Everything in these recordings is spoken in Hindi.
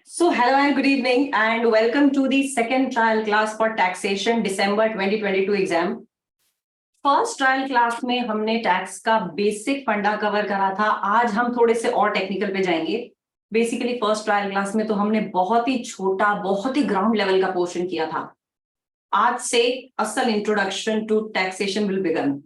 So, hello and good evening, and welcome to the second trial class for taxation December 2022 exam. First trial class में हमने टैक्स का बेसिक फंडा कवर करा था. आज हम थोड़े से और टेक्निकल पे जाएंगे. बेसिकली फर्स्ट ट्रायल क्लास में तो हमने बहुत ही छोटा, बहुत ही ग्राउंड लेवल का पोर्शन किया था. आज से असल introduction to taxation will begin.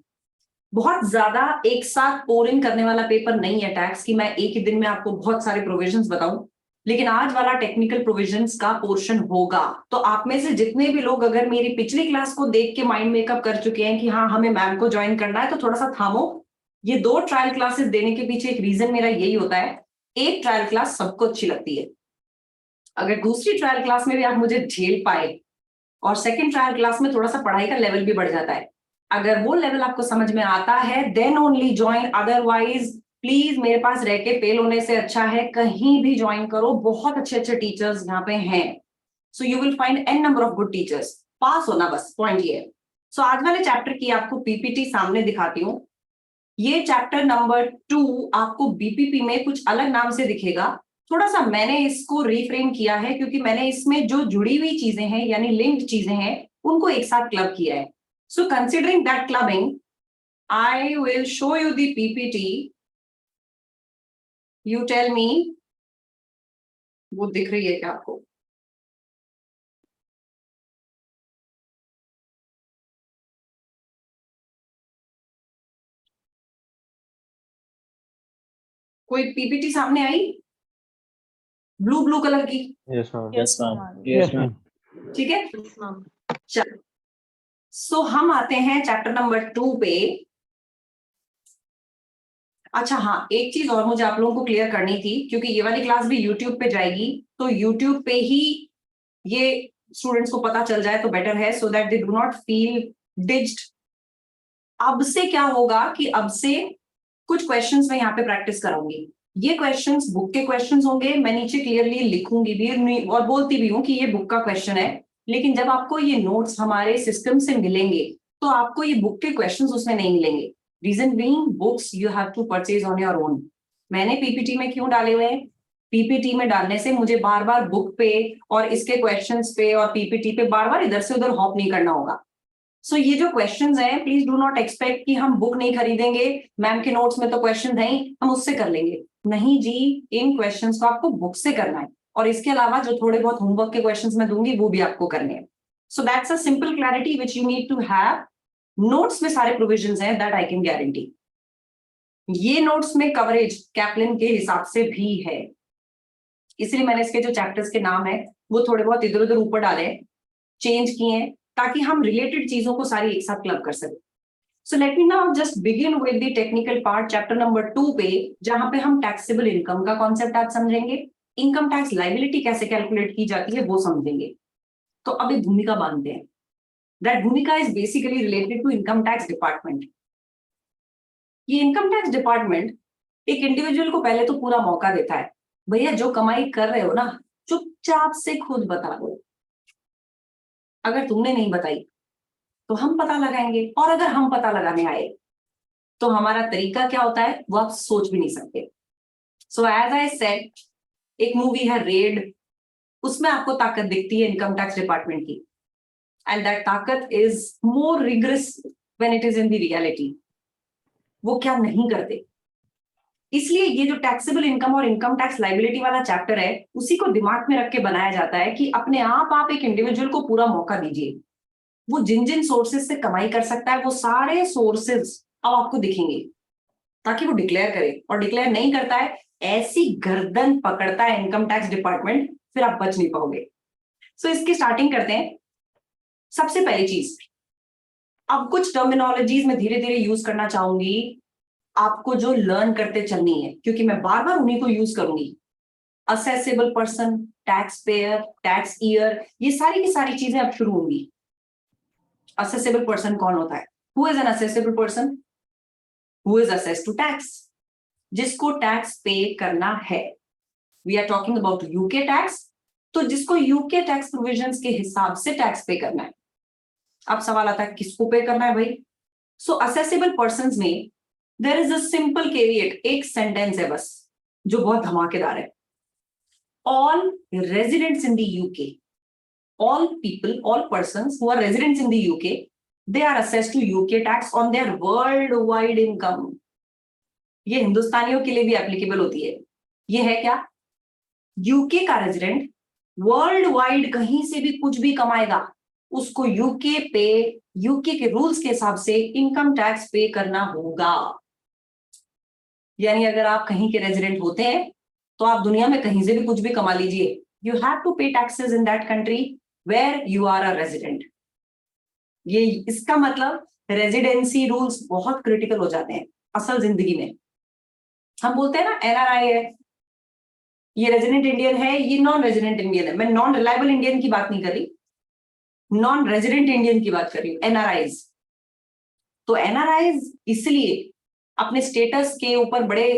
बहुत ज्यादा एक साथ पोर इन करने वाला पेपर नहीं है टैक्स की. मैं एक ही दिन में आपको बहुत सारे प्रोविजंस बताऊं, लेकिन आज वाला टेक्निकल प्रोविजंस का पोर्शन होगा. तो आप में से जितने भी लोग अगर मेरी पिछली क्लास को देख के माइंड मेकअप कर चुके हैं कि हाँ हमें मैम को ज्वाइन करना है, तो थोड़ा सा थामो. ये 2 ट्रायल क्लासेस देने के पीछे एक रीजन मेरा यही होता है. एक ट्रायल क्लास सबको अच्छी लगती है. अगर दूसरी ट्रायल क्लास में भी आप मुझे झेल पाए और सेकेंड ट्रायल क्लास में थोड़ा सा पढ़ाई का लेवल भी बढ़ जाता है, अगर वो लेवल आपको समझ में आता है, then only join. Otherwise please मेरे पास रह के फेल होने से अच्छा है कहीं भी ज्वाइन करो. बहुत अच्छे अच्छे टीचर्स यहाँ पे हैं. So you will find an number of good teachers. Pass होना बस पॉइंट ये है. सो आज वाले चैप्टर की आपको पीपीटी सामने दिखाती हूँ. ये चैप्टर नंबर 2 आपको बीपीपी में कुछ अलग नाम से दिखेगा. थोड़ा सा मैंने इसको रिफ्रेम किया है क्योंकि मैंने इसमें जो जुड़ी हुई चीजें हैं यानी लिंक्ड चीजें हैं उनको एक साथ क्लब किया है. So considering that clubbing, I will show you the PPT. You tell me, वो दिख रही है क्या आपको? कोई पीपीटी सामने आई ब्लू ब्लू कलर की? Yes ma'am. Yes ma'am. Yes ma'am. ठीक है. चलो, सो हम आते हैं चैप्टर नंबर 2 पे. अच्छा हाँ, एक चीज और मुझे आप लोगों को क्लियर करनी थी, क्योंकि ये वाली क्लास भी यूट्यूब पे जाएगी, तो यूट्यूब पे ही ये स्टूडेंट्स को पता चल जाए तो बेटर है, so that they do not feel dissed. अब से क्या होगा कि अब से कुछ क्वेश्चंस मैं यहाँ पे प्रैक्टिस कराऊंगी. ये क्वेश्चंस बुक के क्वेश्चंस होंगे. मैं नीचे क्लियरली लिखूंगी भी और बोलती भी हूँ कि ये बुक का क्वेश्चन है, लेकिन जब आपको ये नोट्स हमारे सिस्टम से मिलेंगे तो आपको ये बुक के क्वेश्चंस उसमें नहीं मिलेंगे. Reason being, books you have to purchase on your own. मैंने पीपीटी में क्यों डाले हुए हैं? पीपीटी में डालने से मुझे बार बार बुक पे और इसके क्वेश्चंस पे और पीपीटी पे बार बार इधर से उधर हॉप नहीं करना होगा. सो ये जो क्वेश्चंस हैं, प्लीज डू नॉट एक्सपेक्ट कि हम बुक नहीं खरीदेंगे, मैम के नोट्स में तो क्वेश्चन है ही, हम उससे कर लेंगे. नहीं जी, इन क्वेश्चंस को आपको बुक से करना है, और इसके अलावा जो थोड़े बहुत होमवर्क के क्वेश्चंस मैं दूंगी वो भी आपको करने हैं. So that's a simple clarity which you need to have. Notes में सारे प्रोविजंस हैं, दैट आई कैन गारंटी. ये नोट्स में कवरेज कैप्लिन के हिसाब से भी है, इसलिए मैंने इसके जो चैप्टर्स के नाम है वो थोड़े बहुत इधर उधर ऊपर डाले हैं, चेंज किए हैं, ताकि हम रिलेटेड चीजों को सारी एक साथ क्लब कर सकें. So let me now just begin with the technical part, chapter number 2 पे, जहां पे हम टैक्सेबल इनकम का कॉन्सेप्ट आज समझेंगे. इनकम टैक्स लायबिलिटी कैसे कैलकुलेट की जाती है वो समझेंगे. तो अब एक भूमिका बांधते हैं. दैट भूमिका is basically related to income tax department. ये इनकम टैक्स डिपार्टमेंट एक इंडिविजुअल को पहले तो पूरा मौका देता है, भैया जो कमाई कर रहे हो ना, चुपचाप से खुद बता दो. अगर तुमने नहीं बताई तो हम पता लगाएंगे, और अगर हम पता लगाने आए तो हमारा तरीका क्या होता है वो आप सोच भी नहीं सकते. सो एज आई सेड, एक मूवी है रेड, उसमें आपको ताकत दिखती है इनकम टैक्स डिपार्टमेंट की, एंड दैट ताकत is more rigorous when it is in the reality. वो क्या नहीं करते. इसलिए ये जो टैक्सेबल इनकम और इनकम टैक्स लायबिलिटी वाला चैप्टर है, उसी को दिमाग में रख के बनाया जाता है कि अपने आप एक इंडिविजुअल को पूरा मौका दीजिए. वो जिन जिन सोर्सेज से कमाई कर सकता है वो सारे सोर्सेज अब आपको दिखेंगे, ताकि वो डिक्लेयर करे. और डिक्लेयर नहीं करता है, ऐसी गर्दन पकड़ता है इनकम टैक्स डिपार्टमेंट, फिर आप बच नहीं पाओगे. सो इसकी स्टार्टिंग करते हैं. सबसे पहली चीज, अब कुछ टर्मिनोलॉजीज में धीरे धीरे यूज करना चाहूंगी आपको, जो लर्न करते चलनी है, क्योंकि मैं बार बार उन्हीं को यूज करूंगी. Accessible person, tax payer, tax year, ये सारी की सारी चीजें अब शुरू होंगी. असेसेबल पर्सन कौन होता है? Who is an assessable person? Who is assessed to tax, जिसको टैक्स पे करना है. We are talking about UK tax, तो जिसको यूके टैक्स प्रोविजंस के हिसाब से टैक्स पे करना है. अब सवाल आता है किसको पे करना है भाई? सो असेसेबल पर्संस में there is a simple caveat, एक सेंटेंस है बस जो बहुत धमाकेदार है. all residents in the UK, all people, all persons who are residents in the UK, they are assessed to UK tax on their worldwide income. ये हिंदुस्तानियों के लिए भी एप्लीकेबल होती है. ये है क्या? यूके का रेजिडेंट वर्ल्ड वाइड कहीं से भी कुछ भी कमाएगा, उसको यूके के रूल्स के हिसाब से इनकम टैक्स पे करना होगा. यानी अगर आप कहीं के रेजिडेंट होते हैं तो आप दुनिया में कहीं से भी कुछ भी कमा लीजिए, you have to pay taxes in that country where you are a resident. ये इसका मतलब रेजिडेंसी रूल्स बहुत क्रिटिकल हो जाते हैं असल जिंदगी में. हम बोलते हैं ना एनआरआई है, ये रेजिडेंट इंडियन है, ये नॉन रेजिडेंट इंडियन है. मैं नॉन रिलायबल इंडियन की बात नहीं कर रही, नॉन रेजिडेंट इंडियन की बात कर रही हूँ, एनआरआईज. तो एनआरआईज इसलिए अपने स्टेटस के ऊपर बड़े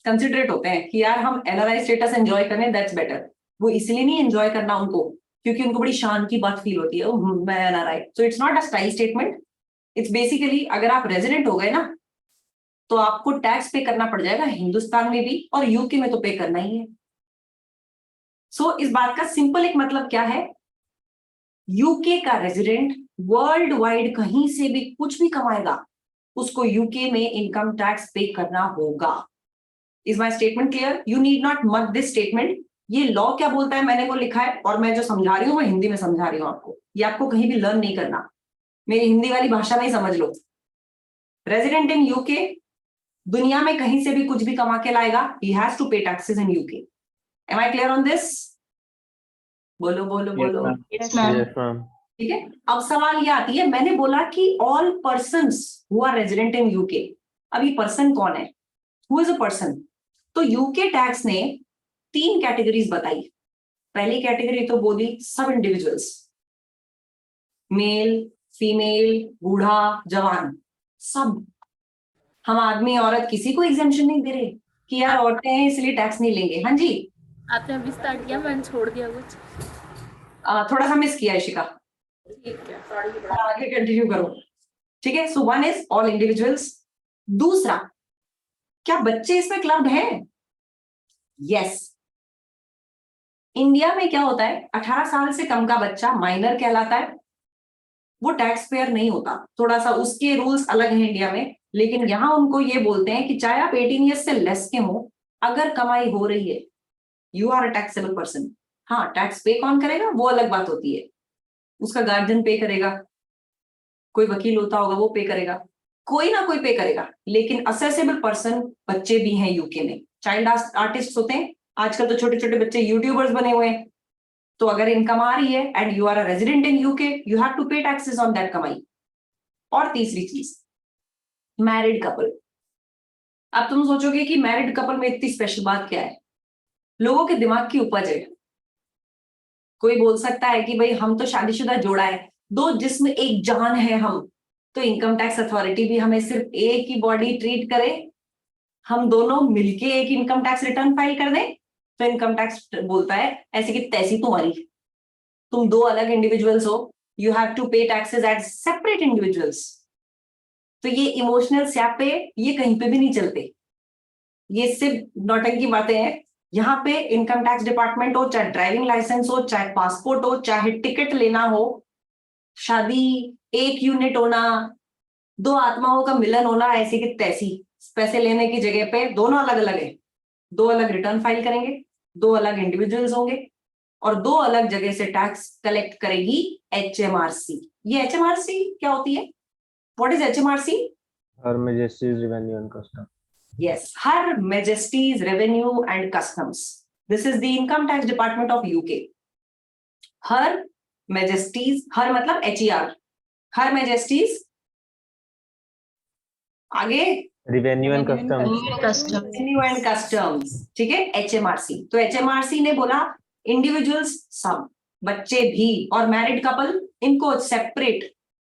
कंसिडरेट होते हैं कि यार हम एनआरआई स्टेटस एंजॉय करें, दैट्स बेटर. वो इसलिए नहीं एंजॉय करना उनको क्योंकि उनको बड़ी शान की बात फील होती है, मैं NRI. So it's not a style statement, it's basically अगर आप रेजिडेंट हो गए ना तो आपको टैक्स पे करना पड़ जाएगा हिंदुस्तान में भी, और यूके में तो पे करना ही है. सो इस बात का सिंपल एक मतलब क्या है, यूके का रेजिडेंट वर्ल्ड वाइड कहीं से भी कुछ भी कमाएगा, उसको यूके में इनकम टैक्स पे करना होगा. Is my statement clear? You need not मक दिस स्टेटमेंट. ये लॉ क्या बोलता है मैंने वो लिखा है, और मैं जो समझा रही हूँ वो हिंदी में समझा रही हूँ आपको. ये आपको कहीं भी लर्न नहीं करना, मेरी हिंदी वाली भाषा में ही समझ लो. रेजिडेंट इन यूके दुनिया में कहीं से भी कुछ भी कमा के लाएगा, he has to pay taxes in UK. Am I clear on this? बोलो बोलो बोलो. Yes, ma'am. ठीक है. अब सवाल ये आती है, मैंने बोला कि all persons who are resident in UK. अब ये पर्सन कौन है? Who is a person? तो यूके टैक्स ने 3 कैटेगरीज बताई. पहली कैटेगरी तो बोली सब इंडिविजुअल्स, मेल फीमेल बूढ़ा जवान सब. हम आदमी औरत किसी को एग्जेम्पशन नहीं दे रहे कि यार औरतें हैं इसलिए टैक्स नहीं लेंगे. हाँ जी, आपने अभी स्टार्ट किया, मैंने छोड़ दिया कुछ. थोड़ा सा मिस किया इशिका. ठीक है, सॉरी. आगे कंटिन्यू करो. ठीक है. So one is all individuals. दूसरा, क्या बच्चे इसमें क्लब है? यस. इंडिया में क्या होता है, 18 साल से कम का बच्चा माइनर कहलाता है, वो टैक्स पेयर नहीं होता. थोड़ा सा उसके रूल्स अलग हैं इंडिया में, लेकिन यहां उनको ये बोलते हैं कि चाहे आप 18 ईयर्स से लेस के हो, अगर कमाई हो रही है you are a taxable person. हाँ, टैक्स पे कौन करेगा वो अलग बात होती है, उसका गार्जियन पे करेगा, कोई वकील होता होगा वो पे करेगा, कोई ना कोई पे करेगा. लेकिन असेसेबल पर्सन बच्चे भी हैं यूके में. चाइल्ड आर्टिस्ट होते हैं आजकल, तो छोटे छोटे बच्चे यूट्यूबर्स बने हुए हैं. तो अगर इनकम आ रही है and you are a resident in UK, you have to pay taxes on that कमाई. और तीसरी चीज, मैरिड कपल. अब तुम सोचोगे कि मैरिड कपल में इतनी स्पेशल बात क्या है? लोगों के दिमाग की उपज है. कोई बोल सकता है कि भाई हम तो शादीशुदा जोड़ा है, 2 जिस्म एक जान है हम, तो इनकम टैक्स अथॉरिटी भी हमें सिर्फ एक ही बॉडी ट्रीट करे, हम दोनों मिलके एक इनकम टैक्स रिटर्न फाइल कर दें, तो इनकम टैक्स बोलता है ऐसी की तैसी तुम्हारी. तुम 2 अलग इंडिविजुअल्स हो, you have to pay taxes as separate individuals. तो ये इमोशनल स्यापे ये कहीं पे भी नहीं चलते, ये सिर्फ नौटंकी बातें हैं. यहाँ पे इनकम टैक्स डिपार्टमेंट हो, चाहे ड्राइविंग लाइसेंस हो, चाहे पासपोर्ट हो, चाहे टिकट लेना हो, शादी, एक यूनिट होना, 2 आत्माओं का मिलन होना, ऐसी की तैसी, पैसे लेने की जगह पे दोनों अलग अलग है. 2 अलग रिटर्न फाइल करेंगे, 2 अलग इंडिविजुअल्स होंगे, और 2 अलग जगह से टैक्स कलेक्ट करेगी HMRC. ये HMRC क्या होती है? What is HMRC? Her Majesty's Revenue and Customs. Yes, Her Majesty's Revenue and Customs. This is the income tax department of UK. Her Majesty's, her मतलब HER, Her Majesty's, आगे Revenue and Customs. Revenue and Customs. ठीक है, HMRC. तो HMRC ने बोला इंडिविजुअल्स सब, बच्चे भी और मैरिड कपल, इनको सेपरेट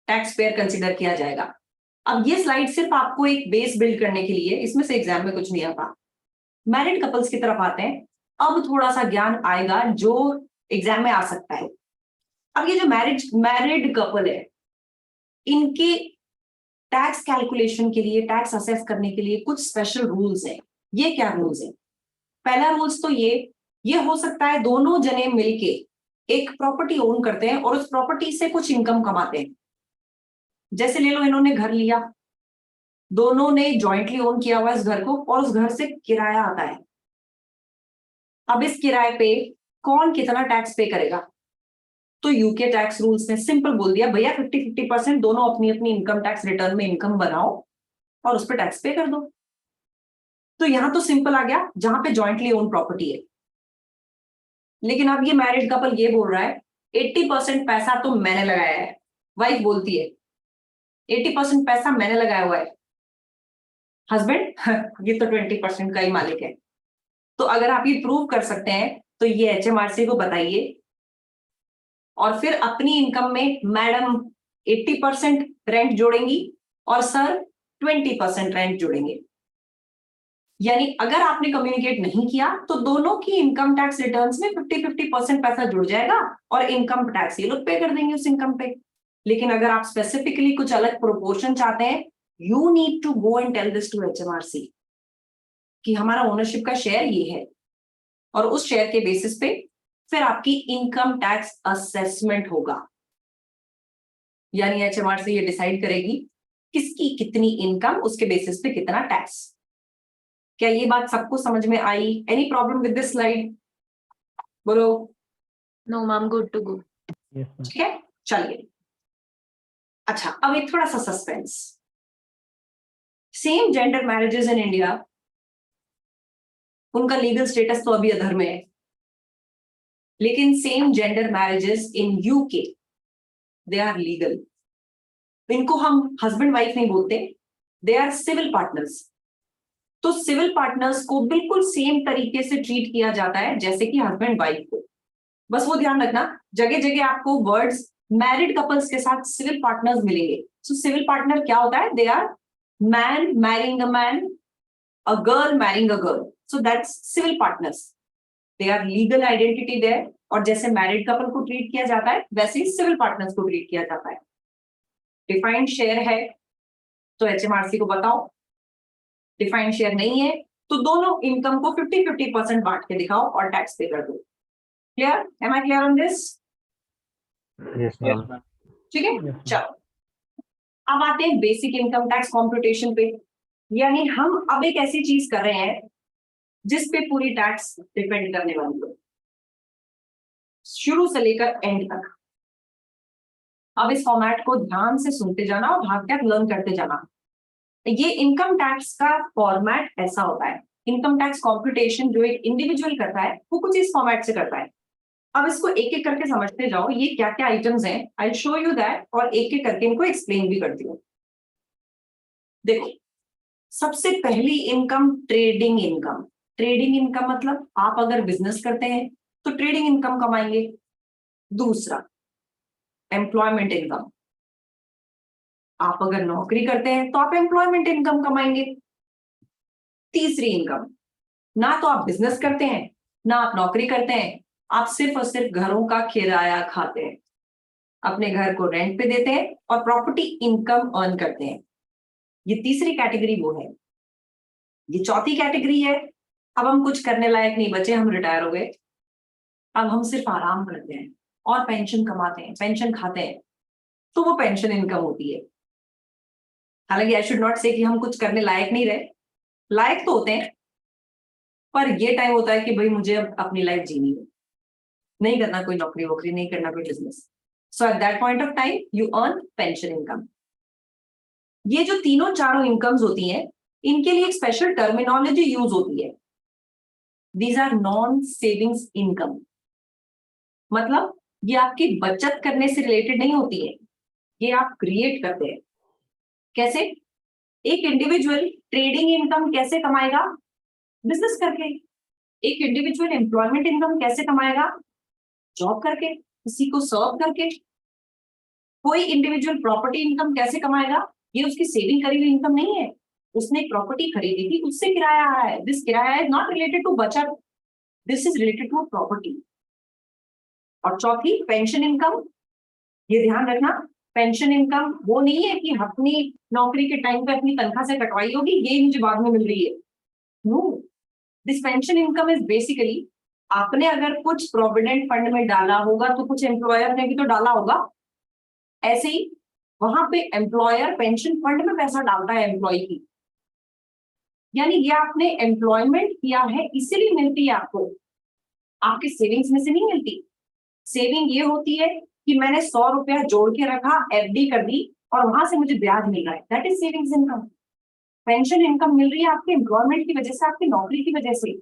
टैक्स पेयर कंसिडर किया जाएगा. अब ये स्लाइड सिर्फ आपको एक बेस बिल्ड करने के लिए, इसमें से एग्जाम में कुछ नहीं आता. मैरिड कपल्स की तरफ आते हैं. अब थोड़ा सा ज्ञान आएगा जो एग्जाम में आ सकता है. अब ये जो मैरिड कपल है, इनके टैक्स कैलकुलेशन के लिए, टैक्स असेस करने के लिए कुछ स्पेशल रूल्स हैं. ये क्या रूल्स हैं? पहला रूल्स तो ये, ये हो सकता है दोनों जने मिलके एक प्रॉपर्टी ओन करते हैं और उस प्रॉपर्टी से कुछ इनकम कमाते हैं। जैसे ले लो, इन्होंने घर लिया, दोनों ने जॉइंटली ओन किया हुआ इस घर को और उस घर से किराया आता है। अब इस किराए पे कौन कितना टैक्स पे करेगा? तो यूके टैक्स रूल्स ने सिंपल बोल दिया, भैया 50-50% दोनों अपनी अपनी इनकम टैक्स रिटर्न में इनकम बनाओ और उस पर टैक्स पे कर दो। तो यहां तो सिंपल आ गया जहां पे जॉइंटली ओन प्रॉपर्टी है। लेकिन अब ये मैरिड कपल ये बोल रहा है 80% पैसा तो मैंने लगाया है। वाइफ बोलती है 80% पैसा मैंने लगाया हुआ है, हस्बैंड ये तो 20% का ही मालिक है। तो अगर आप ये प्रूव कर सकते हैं तो ये एचएमआरसी को बताइए और फिर अपनी इनकम में मैडम 80% रेंट जोड़ेंगी और सर 20% रेंट जोड़ेंगे। यानी अगर आपने कम्युनिकेट नहीं किया तो दोनों की इनकम टैक्स रिटर्न्स में 50-50% पैसा जुड़ जाएगा और इनकम टैक्स ये लोग पे कर देंगे उस इनकम पे। लेकिन अगर आप स्पेसिफिकली कुछ अलग प्रोपोर्शन चाहते हैं, you need to go and tell this to HMRC कि हमारा ओनरशिप का शेयर ये है और उस शेयर के बेसिस पे फिर आपकी इनकम टैक्स असेसमेंट होगा। यानी एचएमआरसी ये डिसाइड करेगी किसकी कितनी इनकम, उसके बेसिस पे कितना टैक्स। क्या ये बात सबको समझ में आई? Any problem with this slide? बोलो। No ma'am, good to go. Yes, ma'am. ठीक है, चलिए। अच्छा, अब एक थोड़ा सा suspense. Same gender marriages in India, उनका लीगल स्टेटस तो अभी अधर में है, लेकिन same gender marriages in UK they are legal. इनको हम हस्बैंड वाइफ नहीं बोलते, दे आर सिविल पार्टनर्स। तो सिविल पार्टनर्स को बिल्कुल सेम तरीके से ट्रीट किया जाता है जैसे कि हस्बैंड वाइफ को। बस वो ध्यान रखना, जगह जगह आपको वर्ड्स मैरिड कपल्स के साथ सिविल पार्टनर्स मिलेंगे। सो सिविल पार्टनर क्या होता है? They are man marrying a man, a girl marrying a girl, so that's civil partners. They are legal identity there. और जैसे मैरिड कपल को ट्रीट किया जाता है वैसे ही सिविल पार्टनर्स को ट्रीट किया जाता है। डिफाइंड शेयर है तो एचएमआरसी को बताओ, डिफाइंड शेयर नहीं है तो दोनों इनकम को 50-50% बांट के दिखाओ और टैक्स पे कर दो। Clear? Am I clear on this? Yes, ma'am. ठीक है, Yes, ma'am. चलो अब आते हैं बेसिक इनकम टैक्स कॉम्प्यूटेशन पे। यानी हम अब एक ऐसी चीज कर रहे हैं जिस पे पूरी टैक्स डिपेंड करने वाली है, शुरू से लेकर एंड तक। अब इस फॉर्मेट को ध्यान से सुनते जाना और भाग तक लर्न करते जाना। ये इनकम टैक्स का फॉर्मेट ऐसा होता है। इनकम टैक्स कॉम्प्यूटेशन जो एक इंडिविजुअल करता है वो कुछ इस फॉर्मेट से करता है। अब इसको एक एक करके समझते जाओ, ये क्या क्या आइटम्स हैं, आई शो यू दैट, और एक एक करके इनको एक्सप्लेन भी करती हूँ। देखो, सबसे पहली income trading income. Trading income मतलब आप अगर बिजनेस करते हैं तो ट्रेडिंग इनकम कमाएंगे। दूसरा, एम्प्लॉयमेंट इनकम, आप अगर नौकरी करते हैं तो आप एम्प्लॉयमेंट इनकम कमाएंगे। तीसरी इनकम, ना तो आप बिजनेस करते हैं ना आप नौकरी करते हैं, आप सिर्फ और सिर्फ घरों का किराया खाते हैं, अपने घर को रेंट पे देते हैं और प्रॉपर्टी इनकम अर्न करते हैं। ये तीसरी कैटेगरी वो है। ये चौथी कैटेगरी है, अब हम कुछ करने लायक नहीं बचे, हम रिटायर हो गए, अब हम सिर्फ आराम करते हैं और पेंशन कमाते हैं, पेंशन खाते हैं, तो वो पेंशन इनकम होती है। हालांकि आई शुड नॉट से कि हम कुछ करने लायक नहीं रहे, लायक तो होते हैं, पर ये टाइम होता है कि भाई मुझे अब अपनी लाइफ जीनी है, नहीं करना कोई नौकरी वोकरी, नहीं करना कोई business. So at that point of time you earn pension income. ये जो तीनों चारों इनकम्स होती हैं, इनके लिए एक स्पेशल टर्मिनोलॉजी यूज होती है। These are non savings income. मतलब ये आपकी बचत करने से रिलेटेड नहीं होती है, ये आप क्रिएट करते हैं। कैसे? एक इंडिविजुअल ट्रेडिंग इनकम कैसे कमाएगा? बिजनेस करके। एक इंडिविजुअल एम्प्लॉयमेंट इनकम कैसे कमाएगा? जॉब करके, किसी को सर्व करके। कोई इंडिविजुअल प्रॉपर्टी इनकम कैसे कमाएगा? ये उसकी सेविंग करी हुई इनकम नहीं है, उसने एक प्रॉपर्टी खरीदी थी, उससे किराया आ रहा है। दिस किराया इज नॉट रिलेटेड टू बचत, this is related to property. और चौथी, पेंशन इनकम। ये ध्यान रखना, पेंशन इनकम वो नहीं है कि अपनी नौकरी के टाइम पे अपनी तनख्वाह से कटवाई होगी, ये मुझे बाद में मिल रही है। No, this pension income is basically आपने अगर कुछ प्रोविडेंट फंड में डाला होगा तो कुछ एम्प्लॉयर ने भी तो डाला होगा। ऐसे ही वहां पे एम्प्लॉयर पेंशन फंड में पैसा डालता है एम्प्लॉय की, यानी ये आपने एम्प्लॉयमेंट किया है इसीलिए मिलती है आपको, आपके सेविंग्स में से नहीं मिलती। सेविंग ये होती है कि मैंने 100 रुपया जोड़ के रखा, एफडी कर दी और वहां से मुझे ब्याज मिल रहा है, that is savings income. Pension income मिल रही है आपके एम्प्लॉयमेंट की वजह से, आपकी नौकरी की वजह से,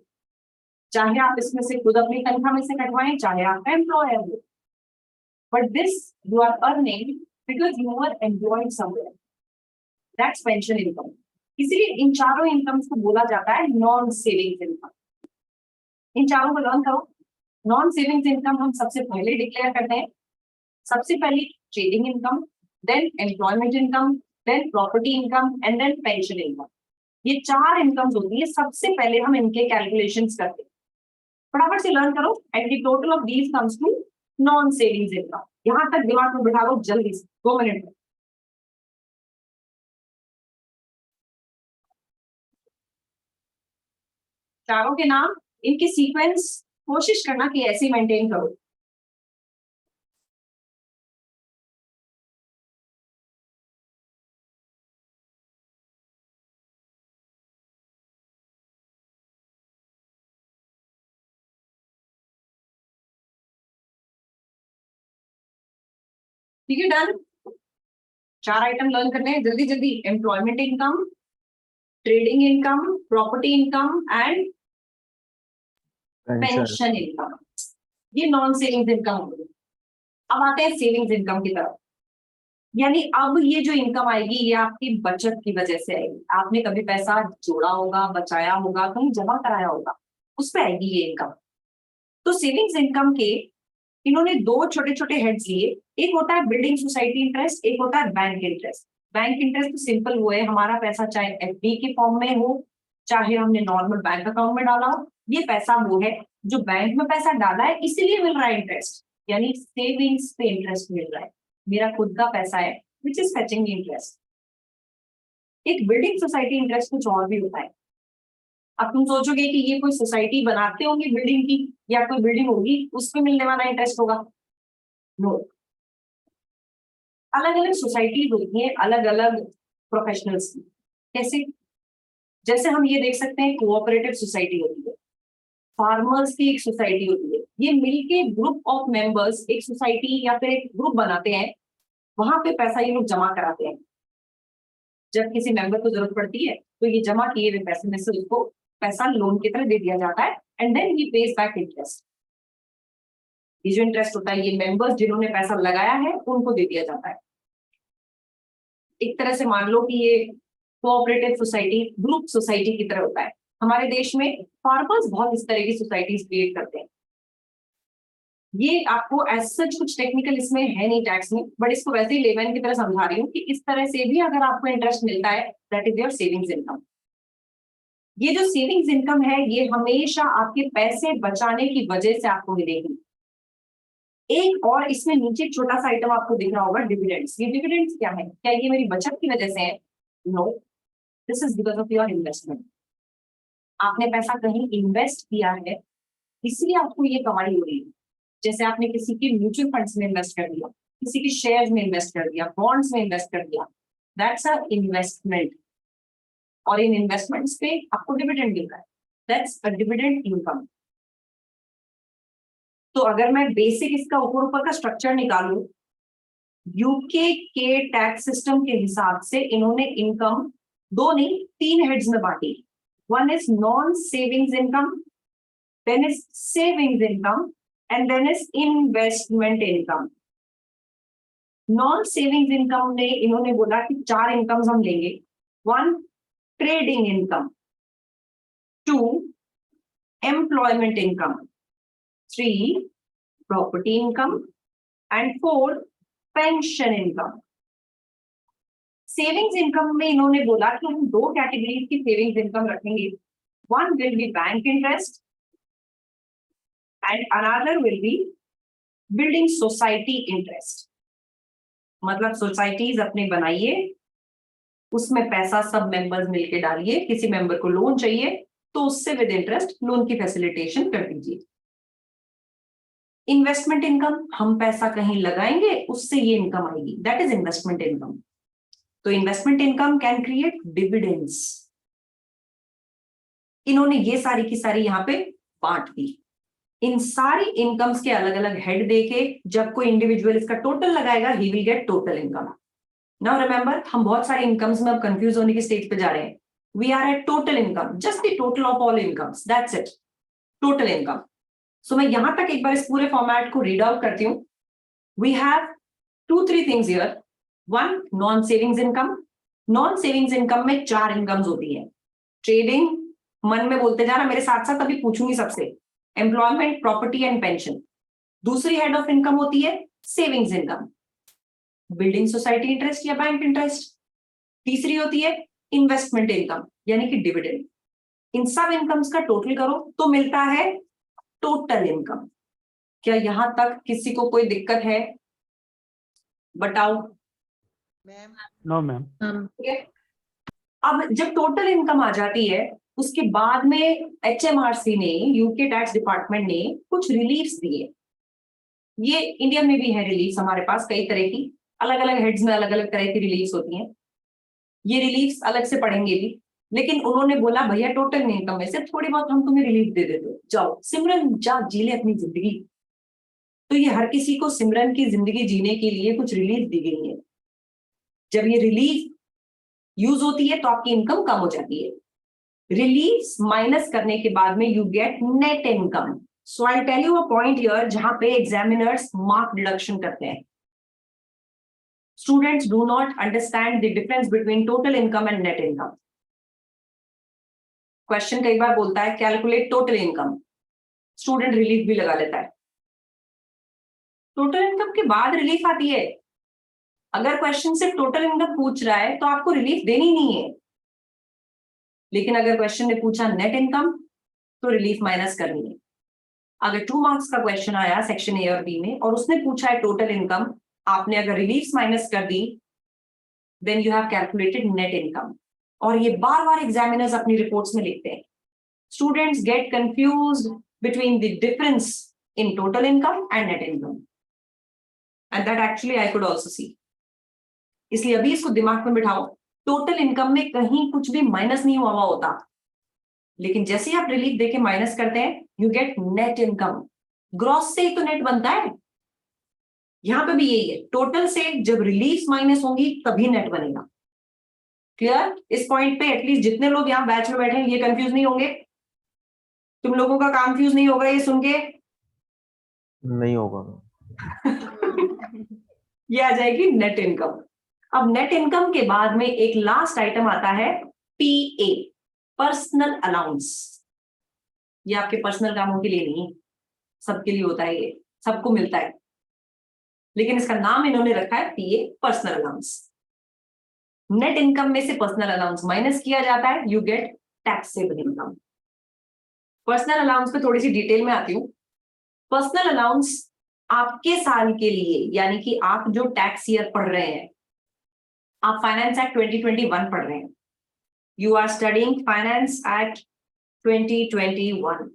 चाहे आप इसमें से खुद अपनी तनख्वाह में से कटवाएं, चाहे आपका एम्प्लॉयर हो, but this you are earning because you are employed somewhere, that's pension income. इसीलिए इन चारों इनकम्स को बोला जाता है नॉन सेविंग्स इनकम। इन चारों को लर्न करो। नॉन सेविंग्स इनकम हम सबसे पहले डिक्लेयर करते हैं। सबसे पहले trading income, then employment income, then property income and then pension income. ये 4 इनकम्स होती है, सबसे पहले हम इनके कैलकुलेशंस करते हैं। फटाफट से लर्न करो। And the total of these comes to non savings income. यहां तक दिमाग में बिठा लो जल्दी से, 2 मिनट में। चारों के नाम, इनके सीक्वेंस कोशिश करना कि ऐसे मेंटेन करो। ठीक है, डन। 4 आइटम लर्न करने हैं जल्दी जल्दी। Employment income, trading income, property income and Pension. Pension income. ये नॉन सेविंग्स इनकम हो गई। अब आते हैं सेविंग्स इनकम की तरफ। यानी अब ये जो इनकम आएगी ये आपकी बचत की वजह से आएगी। आपने कभी पैसा जोड़ा होगा, बचाया होगा, कहीं जमा कराया होगा, उस पर आएगी ये इनकम। तो सेविंग्स इनकम के इन्होंने 2 छोटे छोटे हेड्स लिए। एक होता है बिल्डिंग सोसाइटी इंटरेस्ट, एक होता है बैंक इंटरेस्ट। बैंक इंटरेस्ट तो सिंपल वो है, हमारा पैसा चाहे एफडी के फॉर्म में हो, चाहे हमने नॉर्मल बैंक अकाउंट में डाला हो, ये पैसा वो है जो बैंक में पैसा डाला है इसलिए मिल रहा है इंटरेस्ट, यानी सेविंग्स पे इंटरेस्ट मिल रहा है। मेरा खुद का पैसा है विच इज फेचिंग इंटरेस्ट। एक बिल्डिंग सोसाइटी इंटरेस्ट कुछ और भी होता है। अब तुम सोचोगे कि ये कोई सोसाइटी बनाते होंगे बिल्डिंग की, या कोई बिल्डिंग होगी उस पर मिलने वाला इंटरेस्ट होगा। नो, अलग अलग सोसाइटीज होती हैं, अलग अलग प्रोफेशनल्स की। कैसे? जैसे हम ये देख सकते हैं कोऑपरेटिव सोसाइटी होती है, फार्मर्स की एक सोसाइटी होती है, ये मिलके ग्रुप ऑफ मेंबर्स एक सोसाइटी या फिर एक ग्रुप बनाते हैं, वहां पे पैसा ये लोग जमा कराते हैं। जब किसी मेंबर को जरूरत पड़ती है तो ये जमा किए हुए पैसे में से उसको पैसा लोन की तरह दे दिया जाता है and then he pays back interest. ये जो इंटरेस्ट होता है ये मेंबर्स जिन्होंने पैसा लगाया है उनको दे दिया जाता है। एक तरह से मान लो कि ये कोऑपरेटिव सोसाइटी ग्रुप सोसाइटी की तरह होता है। हमारे देश में फार्मर्स बहुत इस तरह की सोसाइटीज क्रिएट करते हैं। ये आपको एज सच कुछ टेक्निकल इसमें है नहीं टैक्स में, बट इसको वैसे ही लेमैन की तरह समझा रही हूँ कि इस तरह से भी अगर आपको इंटरेस्ट मिलता है that is your savings income. ये जो सेविंग्स इनकम है ये हमेशा आपके पैसे बचाने की वजह से आपको मिलेगी। एक और इसमें नीचे छोटा सा आइटम आपको दिख रहा होगा, डिविडेंड्स। ये डिविडेंड्स क्या है? क्या ये मेरी बचत की वजह से है? No, this is because of your investment. आपने पैसा कहीं इन्वेस्ट किया है इसलिए आपको ये कमाई हो रही है। जैसे आपने किसी के म्यूचुअल फंड्स में इन्वेस्ट कर दिया, किसी के शेयर्स में इन्वेस्ट कर दिया, बॉन्ड्स में इन्वेस्ट कर दिया, दैट्स अ इन्वेस्टमेंट। और इन इन्वेस्टमेंट्स पे आपको डिविडेंड मिल रहा है, दैट्स अ डिविडेंड इनकम। तो अगर मैं बेसिक इसका ऊपर ऊपर का स्ट्रक्चर निकालूं, यूके के टैक्स सिस्टम के हिसाब से इन्होंने इनकम 2 नहीं 3 हेड्स में बांटी। One is non savings income, then is savings income and then is investment income. Non savings income ने इन्होंने बोला कि 4 इनकम्स हम लेंगे। 1 trading income, 2 employment income, 3 property income and 4 pension income. Savings income में इन्होंने बोला कि हम 2 कैटेगरीज की सेविंग्स इनकम रखेंगे। One will be bank interest and another will be building society interest. मतलब सोसाइटीज अपने बनाइए, उसमें पैसा सब मेंबर्स मिलके डालिए, किसी मेंबर को लोन चाहिए तो उससे विद इंटरेस्ट लोन की फैसिलिटेशन कर दीजिए। इन्वेस्टमेंट इनकम, हम पैसा कहीं लगाएंगे उससे ये इनकम आएगी, दैट इज इन्वेस्टमेंट इनकम। तो investment income can create dividends. इन्होंने ये सारी की सारी यहां पे बांट दी। इन सारी इनकम्स के अलग अलग हेड देके जब कोई इंडिविजुअल इसका टोटल लगाएगा he will get total income. Now remember, हम बहुत सारे इनकम्स में अब कंफ्यूज होने की स्टेज पे जा रहे हैं। We are at total income, just the total of all incomes, that's it, total income. सो मैं यहां तक एक बार इस पूरे फॉर्मेट को रीड आउट करती हूँ। We have 2-3 things here. One, non savings income. Non savings income में 4 इनकम्स होती है। ट्रेडिंग, मन में बोलते जाना मेरे साथ साथ, अभी पूछूंगी सबसे। Employment, property and pension. दूसरी हेड ऑफ इनकम होती है savings income, building society interest या बैंक इंटरेस्ट। तीसरी होती है इन्वेस्टमेंट इनकम यानी कि डिविडेंड। इन सब इनकम्स का टोटल करो तो मिलता है टोटल इनकम। क्या यहां तक किसी को कोई दिक्कत है? बताओ। No, ma'am. अब जब टोटल इनकम आ जाती है उसके बाद में HMRC ने, यूके टैक्स डिपार्टमेंट ने कुछ रिलीफ्स दिए। ये इंडिया में भी है रिलीफ्स हमारे पास, कई तरह की, अलग अलग हेड्स में अलग अलग तरह की रिलीफ्स होती हैं। ये रिलीफ्स अलग से पढ़ेंगे भी, लेकिन उन्होंने बोला भैया टोटल इनकम में से थोड़ी बहुत हम तुम्हें रिलीफ दे देते हो, जाओ सिमरन जा जी ले अपनी जिंदगी। तो ये हर किसी को सिमरन की जिंदगी जीने के लिए कुछ रिलीफ दी गई है। जब ये रिलीफ यूज होती है तो आपकी इनकम कम हो जाती है। रिलीफ माइनस करने के बाद में you get net income. So I tell you a point here जहां पे एग्जामिनर्स मार्क डिडक्शन करते हैं। Students do not understand the difference between total income and net income. Question कई बार बोलता है calculate total income, student relief भी लगा लेता है। टोटल इनकम के बाद रिलीफ आती है। अगर क्वेश्चन सिर्फ टोटल इनकम पूछ रहा है तो आपको रिलीफ देनी नहीं है, लेकिन अगर क्वेश्चन ने पूछा नेट इनकम तो रिलीफ माइनस करनी है। अगर 2 मार्क्स का क्वेश्चन आया सेक्शन ए और बी में और उसने पूछा है टोटल इनकम, आपने अगर रिलीफ माइनस कर दी then you have calculated net income. और ये बार बार एग्जामिनर्स अपनी रिपोर्ट्स में लिखते हैं। Students gate confused between the difference in total income and net income, and that actually I could also सी। इसलिए अभी इसको दिमाग में बिठाओ, टोटल इनकम में कहीं कुछ भी माइनस नहीं हुआ होता, लेकिन जैसे ही आप रिलीफ देके माइनस करते हैं you get net income. Gross से ही तो नेट बनता है, यहां पे भी यही है। टोटल से जब रिलीफ माइनस होंगी तभी नेट बनेगा। क्लियर? इस पॉइंट पे एटलीस्ट जितने लोग यहाँ बैच में बैठे हैं ये कंफ्यूज नहीं होंगे? तुम लोगों का कंफ्यूज नहीं होगा ये सुन के? नहीं होगा। ये आ जाएगी नेट इनकम। अब नेट इनकम के बाद में एक लास्ट आइटम आता है PA, पर्सनल अलाउंस। ये आपके पर्सनल कामों के लिए नहीं, सबके लिए होता है, ये सबको मिलता है, लेकिन इसका नाम इन्होंने रखा है PA, personal allowance. Net income में से पर्सनल अलाउंस माइनस किया जाता है, you get taxable income. Personal allowance पे थोड़ी सी डिटेल में आती हूँ। पर्सनल अलाउंस आपके साल के लिए, यानी कि आप जो टैक्स ईयर पढ़ रहे हैं, आप फाइनेंस एक्ट 2021 पढ़ रहे हैं, you are studying finance act 2021।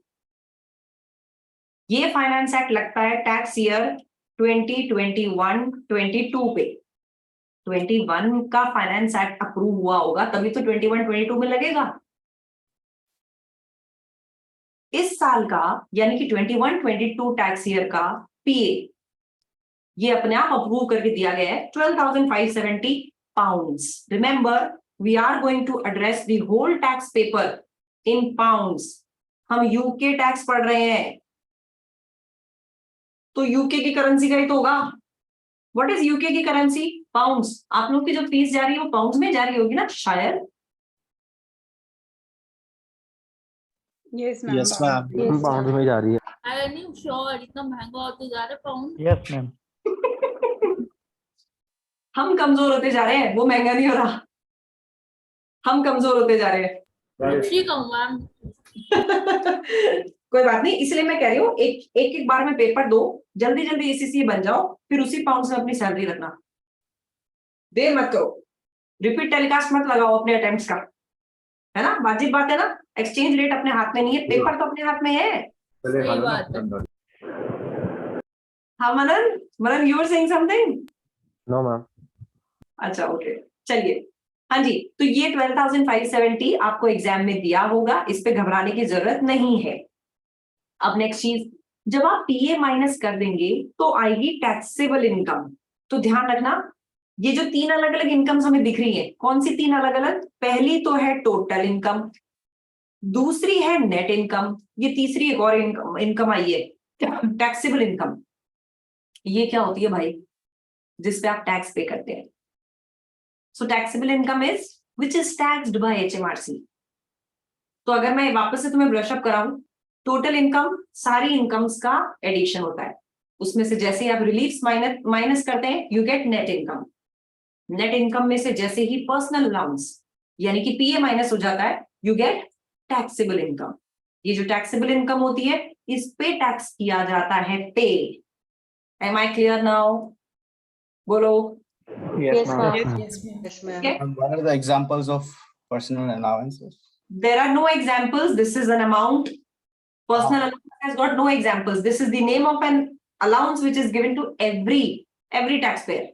ये फाइनेंस एक्ट लगता है टैक्स ईयर 2021-22 पे। 21 का फाइनेंस एक्ट अप्रूव हुआ होगा तभी तो 21-22 में लगेगा। इस साल का यानी कि 21-22 टैक्स ईयर का PA ये अपने आप अप्रूव करके दिया गया है 12,570 pounds. Remember we are going to address the whole tax paper in pounds. हम यूके टैक्स पढ़ रहे हैं तो यूके की करेंसी का ही तो होगा। व्हाट इज यूके की करेंसी? पाउंड्स। आप लोग की जो फीस जा रही है वो पाउंड्स में जा रही होगी ना शायद। Yes ma'am. Yes, पाउंड में जा रही है। आई नहीं श्योर, इतना महंगा होते जा रहा है पाउंड। Yes ma'am. हम कमजोर होते जा रहे हैं, वो महंगा नहीं हो रहा, हम कमजोर होते जा रहे हैं। ठीक हूँ मैम। कोई बात नहीं, इसलिए मैं कह रही हूँ एक एक बार में पेपर दो, जल्दी जल्दी ECCA बन जाओ, फिर उसी पाउंड से अपनी सैलरी रखना, देर मत करो, रिपीट टेलीकास्ट मत लगाओ अपने अटेम्प्ट्स का, है ना? वाजिब बात है ना? एक्सचेंज रेट अपने हाथ में नहीं है, पेपर तो अपने हाथ में है। सही बात है। हाँ Manan, Manan you are saying something? No ma'am. अच्छा ओके, चलिए। हाँ जी, तो ये 12,570 आपको एग्जाम में दिया होगा, इस पे घबराने की जरूरत नहीं है। अब नेक्स्ट चीज, जब आप पीए माइनस कर देंगे तो आएगी टैक्सेबल इनकम। तो ध्यान रखना, ये जो तीन अलग अलग इनकम्स हमें दिख रही है, कौन सी तीन अलग अलग? पहली तो है टोटल इनकम, दूसरी है नेट इनकम, ये तीसरी एक और इनकम आई है टैक्सेबल इनकम। ये क्या होती है भाई? जिस पे आप टैक्स पे करते हैं। So taxable income is which is taxed by HMRC. तो अगर मैं वापस से तुम्हें ब्रश अप कराऊं, टोटल इनकम सारी इनकम्स का एडिशन होता है, उसमें से जैसे ही आप रिलीफ्स माइनस करते हैं you get net income. Net income में से जैसे ही पर्सनल अलाउंस यानी कि पीए माइनस हो जाता है यू गेट टैक्सेबल इनकम। ये जो टैक्सेबल इनकम होती है इस पे टैक्स किया जाता है पे। Am I clear now? बोलो। Yes, ma'am. Yes, Okay. And what are the examples of personal allowances? There are no examples. This is an amount. Personal allowance has got no examples. This is the name of an allowance which is given to every taxpayer.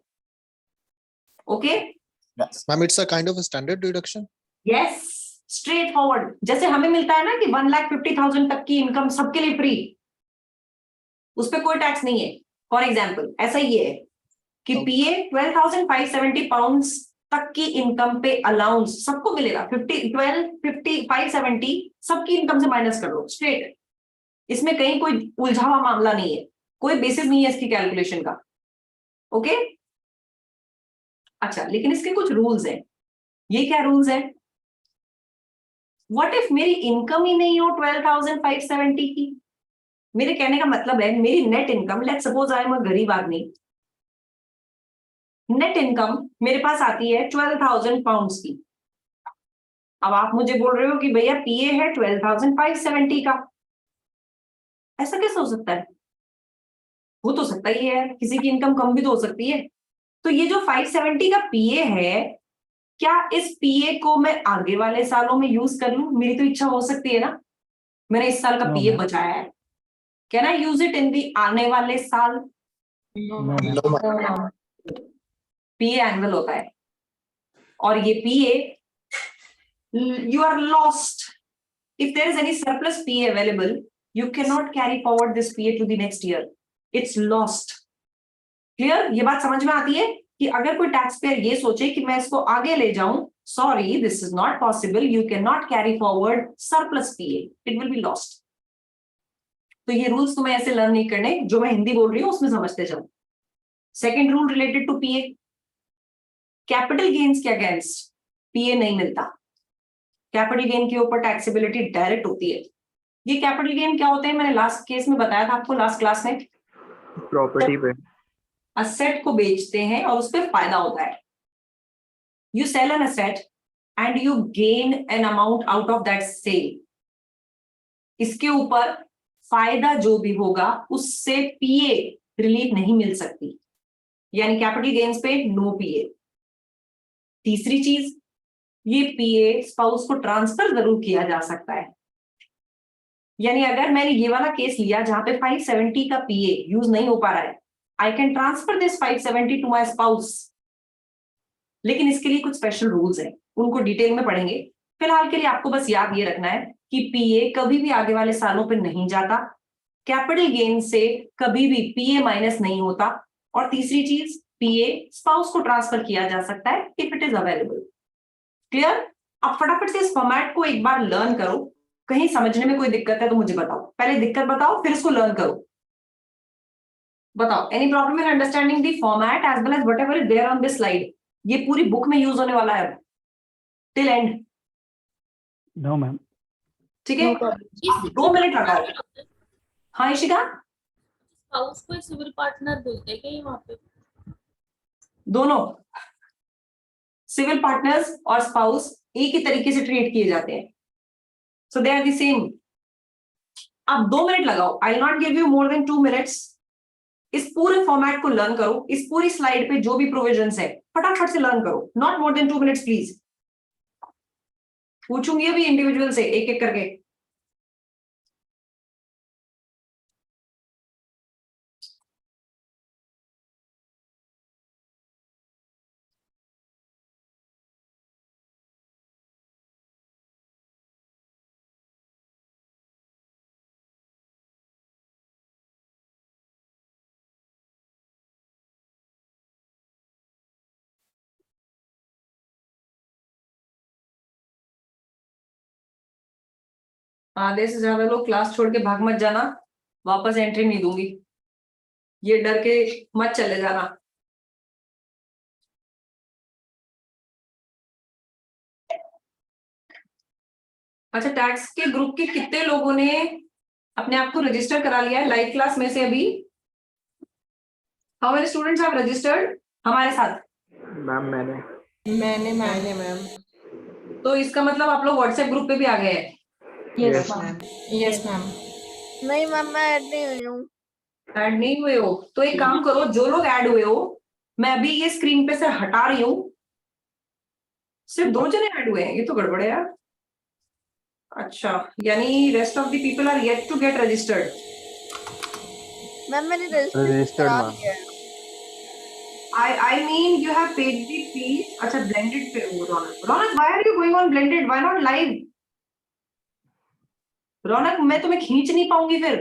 Okay? Yes. Ma'am, it's a kind of a standard deduction. Yes. Straight forward. जैसे हमें मिलता है ना कि 1,50,000 तक की इनकम सबके लिए फ्री, उस पर कोई टैक्स नहीं है। फॉर एग्जाम्पल ऐसा ही है कि पीए 12,570 पाउंड तक की इनकम पे अलाउंस सबको मिलेगा। 570 सबकी इनकम से माइनस कर दो स्ट्रेट। इसमें कहीं कोई उलझा हुआ मामला नहीं है, कोई बेसिस नहीं है इसकी कैलकुलेशन का। ओके? अच्छा, लेकिन इसके कुछ रूल्स हैं। ये क्या रूल्स है? व्हाट इफ मेरी इनकम ही नहीं हो 12,570 की? मेरे कहने का मतलब है मेरी net income, let's suppose I am a गरीब आदमी, नेट इनकम मेरे पास आती है 12,000 पाउंड्स की। अब आप मुझे बोल रहे हो कि भैया पीए है 12,570 का, ऐसा कैसे हो सकता है? हो तो सकता ही है, किसी की इनकम कम भी तो हो सकती है। तो ये जो 570 का पीए है, क्या इस पीए को मैं आगे वाले सालों में यूज कर लूं? मेरी तो इच्छा हो सकती है ना, मैंने इस साल का पीए बचाया है, can I use it in the आने वाले साल? No, ma'am. पीए एनुअल होता है, और ये पीए you are lost. If there is any surplus PA available, you cannot carry forward this PA to the next year. It's lost. Clear? ये बात समझ में आती है कि अगर कोई टैक्स पेयर ये सोचे कि मैं इसको आगे ले जाऊं, sorry, this is not possible. You cannot carry forward surplus PA. It will be lost. तो ये रूल्स तुम्हें ऐसे लर्न नहीं करने, जो मैं हिंदी बोल रही हूं उसमें समझते जाओ। Second rule related to PA, capital gains के अगेंस्ट पीए नहीं मिलता। कैपिटल गेन के ऊपर टैक्सेबिलिटी डायरेक्ट होती है। ये कैपिटल गेन क्या होते हैं? मैंने लास्ट केस में बताया था आपको, लास्ट क्लास में। प्रॉपर्टी पे असेट को बेचते हैं और उस पर फायदा होता है। You sell an asset and you gain an amount out of that sale. इसके ऊपर फायदा जो भी होगा उससे पीए रिलीफ नहीं मिल सकती, यानी कैपिटल गेन्स पे नो पीए। तीसरी चीज, ये पीए स्पाउस को ट्रांसफर जरूर किया जा सकता है, यानी अगर मैंने ये वाला केस लिया जहां पे 570 का पीए यूज नहीं हो पा रहा है, I can transfer this 570 to my spouse. लेकिन इसके लिए कुछ स्पेशल रूल्स हैं, उनको डिटेल में पढ़ेंगे। फिलहाल के लिए आपको बस याद ये रखना है कि पीए कभी भी आगे वाले सालों पे नहीं जाता, कैपिटल गेन से कभी भी पीए माइनस नहीं होता, और तीसरी चीज, पीए स्पाउस को ट्रांसफर किया जा सकता है if it is available. Clear? अब फटाफट से इस फॉर्मेट को एक बार लर्न करो, कहीं समझने में कोई दिक्कत है तो मुझे बताओ। पहले दिक्कत बताओ फिर इसको लर्न करो। बताओ, any problem in understanding the format as well as whatever is there on this slide? ये पूरी बुक में यूज होने वाला है टिल एंड। No ma'am. ठीक है, 2 मिनट लगाओ। हाँ इशिका? स्पाउस को सिविल पार्टनर बोलते हैं क्या ये वहां पे? दोनों सिविल पार्टनर्स और स्पाउस एक ही तरीके से ट्रीट किए जाते हैं, सो दे आर द सेम। अब 2 मिनट लगाओ, I will not give you more than 2 minutes. इस पूरे फॉर्मेट को लर्न करो, इस पूरी स्लाइड पे जो भी प्रोविजंस है फटाफट से लर्न करो, not more than 2 minutes please. पूछूंगी अभी इंडिविजुअल से एक एक करके। आधे से ज्यादा लोग क्लास छोड़ के भाग मत जाना, वापस एंट्री नहीं दूंगी, ये डर के मत चले जाना। अच्छा, टैक्स के ग्रुप के कितने लोगों ने अपने आप को रजिस्टर करा लिया है लाइव क्लास में से अभी? How many students have registered हमारे साथ? मैम मैंने मैम। तो इसका मतलब आप लोग व्हाट्सएप ग्रुप पे भी आ गए हैं। Yes, ma'am. Yes ma'am. नहीं मैम, मैं ऐड नहीं हुई हूँ। ऐड नहीं हुए हो तो एक काम करो, जो लोग ऐड हुए हो मैं अभी ये स्क्रीन पे से हटा रही हूँ। सिर्फ 2 जने ऐड हुए हैं, ये तो गड़बड़ है यार। अच्छा, यानी rest of the people are yet to get registered. Ma'am मैंने रजिस्टर Registered, करा ma'am. दिया है। I mean you have paid the fees. अच्छा, blended पे हो रौनक। रौनक, why are you going on blended? Why not live? रौनक, मैं तुम्हें खींच नहीं पाऊंगी फिर।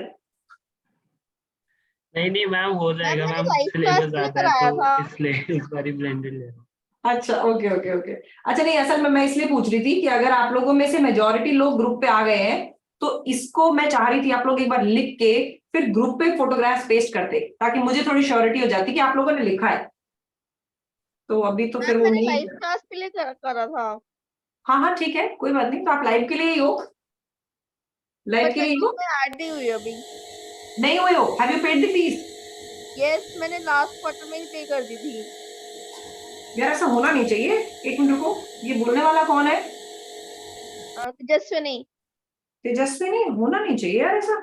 नहीं मैम, हो जाएगा मैंने मैम, लाइव क्लास सिलेबस में आता है कराया था। तो इसलिए इस बार ब्लेंडेड ले रहा हूँ। अच्छा, ओके ओके ओके। अच्छा, नहीं असल में मैं इसलिए पूछ रही थी कि अगर आप लोगों में से मेजॉरिटी लोग ग्रुप पे आ गए हैं तो इसको मैं चाह रही थी आप लोग एक बार लिख के फिर ग्रुप पे फोटोग्राफ पेस्ट करते, ताकि मुझे थोड़ी श्योरिटी हो जाती कि आप लोगों ने लिखा है। तो अभी तो फिर मैम वो मैंने नहीं। लाइव क्लास के लिए करा था। हाँ हाँ ठीक है, कोई बात नहीं, तो आप लाइव के लिए ही हो, लाइव बट के लिए ही लेकिन हो, मैं ऐड नहीं हुई अभी। नहीं हुए हो? Have you paid the fees? Yes, मैंने लास्ट क्वार्टर में ही पे कर दी थी। यार ऐसा होना नहीं चाहिए। एक मिनट रुको, ये बोलने वाला कौन है? तेजस्विनी। तेजस्विनी? होना नहीं चाहिए यार ऐसा।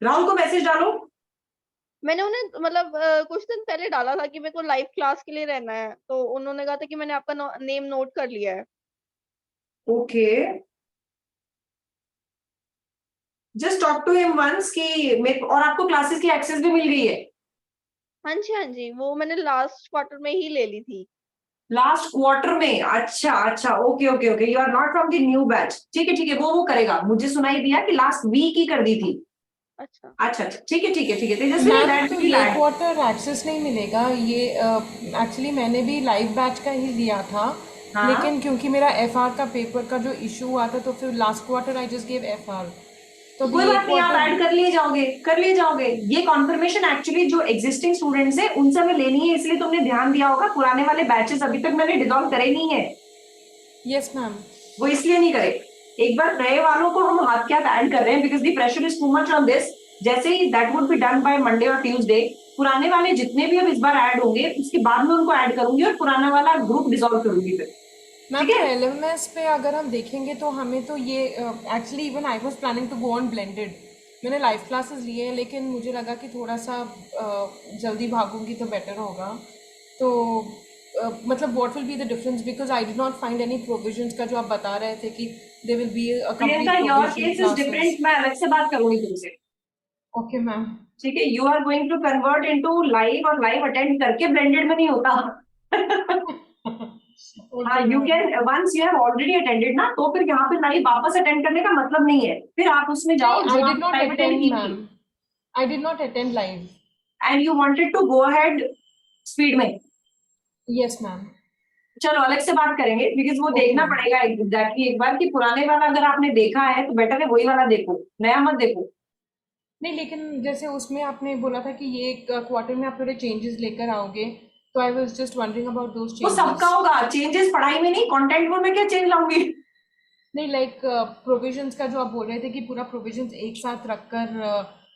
राहुल को मैसेज डालो। मैंने उन्हें मतलब कुछ दिन पहले डाला था कि मेरे को लाइव क्लास के लिए रहना है, तो उन्होंने कहा था कि मैंने आपका नेम नोट कर लिया है। Okay, just talk to him once कि और आपको क्लासेस की एक्सेस भी मिल गई है? हाँ जी, वो मैंने लास्ट क्वार्टर में ही ले ली थी। लास्ट क्वार्टर में? अच्छा अच्छा, okay okay okay, you are not from the new batch. ठीक है, वो करेगा। मुझे सुनाई दिया कि लास्ट वीक ही कर दी थी। अच्छा अच्छा अच्छा, ठीक है तेजस्विनी, मैम दैट तो विल ये ऐड। क्वार्टर एक्सेस नहीं मिलेगा, ये एक्चुअली मैंने भी लाइव बैच का ही लिया था। हाँ। लेकिन क्योंकि मेरा एफआर का पेपर का जो इशू हुआ था तो फिर last quarter I just give FR. तो कोई अभी ये बात नहीं, आप ऐड क्वार्टर कर लिए जाओगे। ये कॉन्फर्मेशन एक्चुअली जो एग्जिस्टिंग स्टूडेंट्स है उनसे हमें लेनी है, इसलिए तुमने ध्यान दिया होगा। पुराने वाले बैचेस अभी तक मैंने डिसॉल्व करे नहीं है, यस मैम। वो इसलिए नहीं करे। एक बार नए वालों को हम हाथ क्या ऐड कर रहे हैं, because the pressure is too much on this. जैसे ही that would be done by Monday और ट्यूसडे, पुराने वाले जितने भी अब इस बार ऐड होंगे उसके बाद में उनको ऐड करूंगी और पुराना वाला ग्रुप डिसॉल्व करूंगी फिर। मैम ठीक तो है? एलएमएस पे अगर हम देखेंगे तो हमें तो ये actually even I was planning to go on blended. मैंने लाइव क्लासेस लिए हैं लेकिन मुझे लगा कि थोड़ा सा जल्दी भागूंगी तो बेटर होगा। तो मतलब what will be the difference, because I did not find any provisions का जो आप बता रहे थे कि they will be a Priyanka, complete your provision case is different, मैं अलग से बात करूंगी तुमसे। Okay ma'am. ठीक है, you are going to convert into live, और लाइव अटेंड करके ब्लेंडेड में नहीं होता। हाँ, you can once you have already attended ना, तो फिर यहाँ पे लाइव वापस अटेंड करने का मतलब नहीं है, फिर आप उसमें जाओ आई जो डिड आप नॉट लाइव अटेंड अटेंड की मैम, थी, I did not attend live. And you wanted to go ahead speed में। Yes ma'am. चलो अलग से बात करेंगे, बिकॉज वो Okay, देखना ma'am. पड़ेगा एग्जैक्टली एक बार कि पुराने वाला अगर आपने देखा है तो बेटर है वही वाला देखो, नया मत देखो। नहीं लेकिन जैसे उसमें आपने बोला था कि ये क्वार्टर में आप थोड़े चेंजेस लेकर आओगे, तो I was just wondering about those वो सबका चेंजेस। होगा चेंजेस, पढ़ाई में नहीं, कंटेंट में मैं क्या चेंज लाऊंगी? नहीं लाइक प्रोविजंस का जो आप बोल रहे थे कि पूरा प्रोविजंस एक साथ रखकर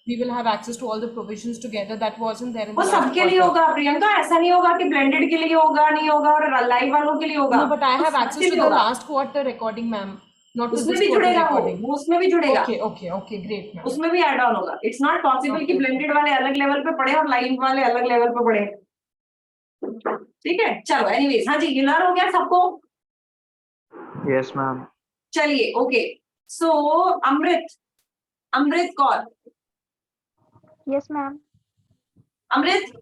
we will have access to all the provisions together, that wasn't there in वो द लास्ट सबके लिए क्वार्टर। होगा प्रियंका, ऐसा नहीं होगा कि ब्लेंडेड के लिए होगा नहीं होगा और लाइव वालों के लिए होगा। नो बट आई वो हैव सबके एक्सेस टू लिए द होगा, last quarter recording ma'am, not to उसमें दिस भी क्वार्टर जुड़ेगा रिकॉर्डिंग। वो उसमें भी जुड़ेगा। Okay okay okay great ma'am. उसमें भी ऐड ऑन होगा। इट्स नॉट पॉसिबल कि Okay. ब्लेंडेड वाले अलग लेवल पे पढ़े और लाइव वाले अलग लेवल पे पढ़े। ठीक है, चलो एनीवेज, हाँ जी, क्लियर हो गया सबको? Yes, ma'am. चलिए okay, so Amrit Kaur. Yes ma'am. Amrit,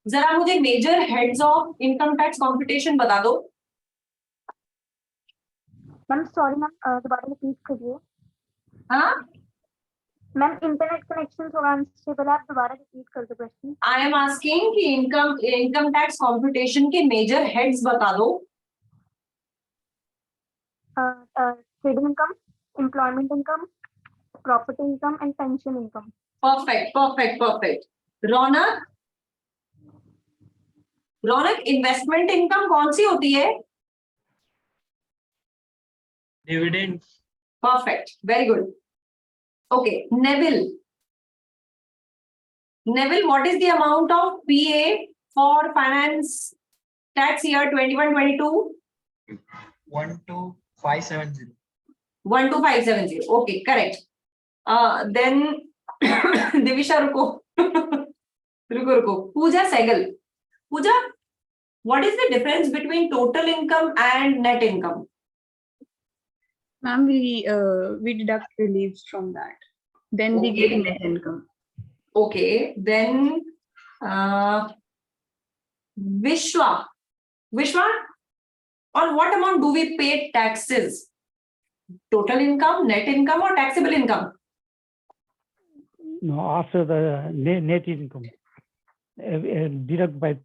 जरा मुझे major heads of income tax competition बता दो। मैम सॉरी मैम, दोबारा रिपीट करिए। हाँ, मैम इंटरनेट कनेक्शन थोड़ा अनस्टेबल है, आप दोबारा रिपीट कर दो क्वेश्चन। आई एम आस्किंग कि इनकम टैक्स कॉम्पिटिशन के मेजर हेड्स बता दो। Trading income, employment income, property income, and pension income. Perfect. Raunak, investment income कौन सी होती है? Dividend. Perfect. Very good. Okay. Neville, what is the amount of PA for finance tax year 21-22? 12570. 12570. Okay, correct. Then Divisha, रुको. Pooja Sehgal. Pooja, what is the difference between total income and net income? Ma'am, we deduct reliefs from that. Then we get net income. Okay, then Vishwa, on what amount do we pay taxes? Total income, net income, or taxable income? No, after the net income, deduct by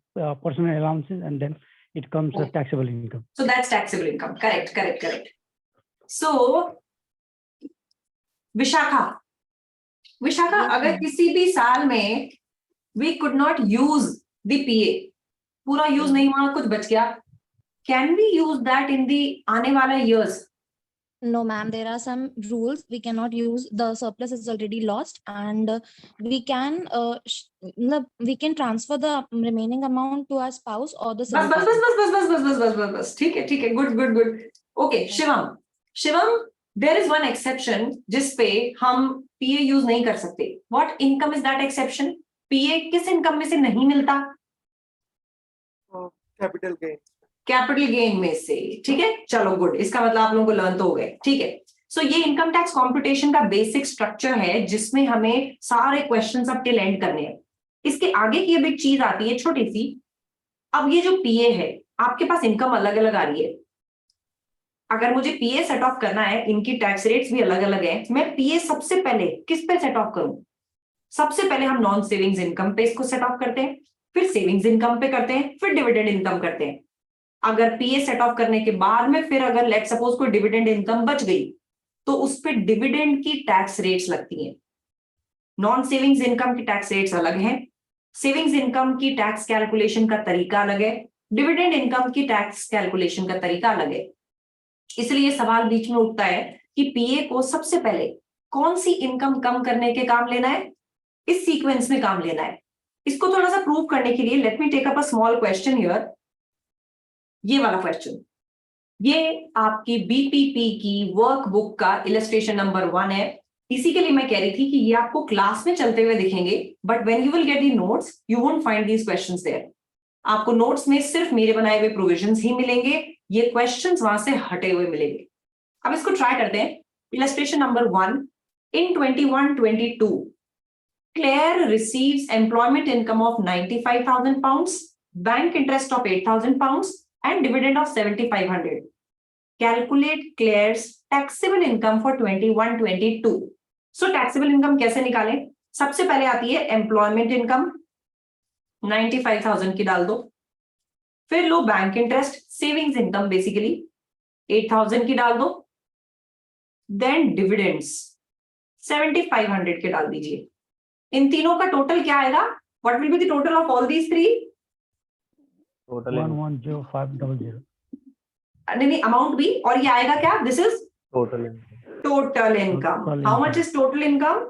personal allowances, and then it comes as taxable income. So that's taxable income. Correct. So Vishakha, अगर किसी भी साल में we could not use the PA, पूरा use नहीं हुआ, कुछ बच गया, can we use that in the आने वाला years? No, ma'am, there are some rules. We cannot use, the surplus is already lost, and we can transfer the remaining amount to our spouse or the civil partner. बस. ठीक है. Good. Okay, Shivam, there is one exception जिस पे हम PA use नहीं कर सकते. What income is that exception? PA किस income में से नहीं मिलता? कैपिटल गेन में से. ठीक है, चलो गुड. इसका मतलब आप लोगों को लर्न तो हो गए. ठीक है. सो ये इनकम टैक्स कॉम्पिटिशन का बेसिक स्ट्रक्चर है जिसमें हमें सारे क्वेश्चंस अब टिल एंड करने हैं. इसके आगे की अब एक चीज आती है छोटी सी. अब ये जो PA है, आपके पास इनकम अलग अलग आ रही है. अगर मुझे PA सेट ऑफ करना है, इनकी टैक्स रेट्स भी अलग अलग है. मैं PA सबसे पहले किस पे सेट ऑफ करूं? सबसे पहले हम नॉन सेविंग्स इनकम पे इसको सेट ऑफ करते हैं, फिर सेविंग्स इनकम पे करते हैं, फिर डिविडेंड इनकम करते हैं. अगर PA सेट ऑफ करने के बाद में फिर अगर लेट सपोज कोई डिविडेंड इनकम बच गई तो उस पे डिविडेंड की टैक्स रेट्स लगती हैं. नॉन सेविंग्स इनकम की टैक्स रेट्स अलग हैं. सेविंग्स इनकम की टैक्स कैलकुलेशन का तरीका अलग है. डिविडेंड इनकम की टैक्स कैलकुलेशन का तरीका अलग है. इसलिए सवाल बीच में उठता है कि PA को सबसे पहले कौन सी इनकम कम करने के काम लेना है, इस सीक्वेंस में काम लेना है. इसको थोड़ा सा प्रूव करने के लिए let me take up a small question here. ये वाला क्वेश्चन, ये आपकी BPP की वर्कबुक का इलस्ट्रेशन नंबर 1 है. इसी के लिए मैं कह रही थी कि ये आपको क्लास में चलते हुए दिखेंगे, but when you will get the notes you won't find these questions there. आपको नोट्स में सिर्फ मेरे बनाए हुए प्रोविजंस ही मिलेंगे, ये क्वेश्चंस वहां से हटे हुए मिलेंगे. अब इसको ट्राई करते हैं. Illustration number 1, in 21-22 Claire receives employment income of 95,000 pounds, bank interest of 8,000 pounds, and dividend of 7,500. Calculate Claire's taxable income for 21-22. So taxable income कैसे निकालें? सबसे पहले आती है employment income, 95,000 की डाल दो. फिर लो bank interest, savings income basically 8,000 की डाल दो. देन डिविडेंड्स 7,500 के डाल दीजिए. इन तीनों का टोटल क्या आएगा? What will be the total of all these three? Total 110500. नहीं, अमाउंट भी. और ये आएगा क्या? This is Total income. How much is total income?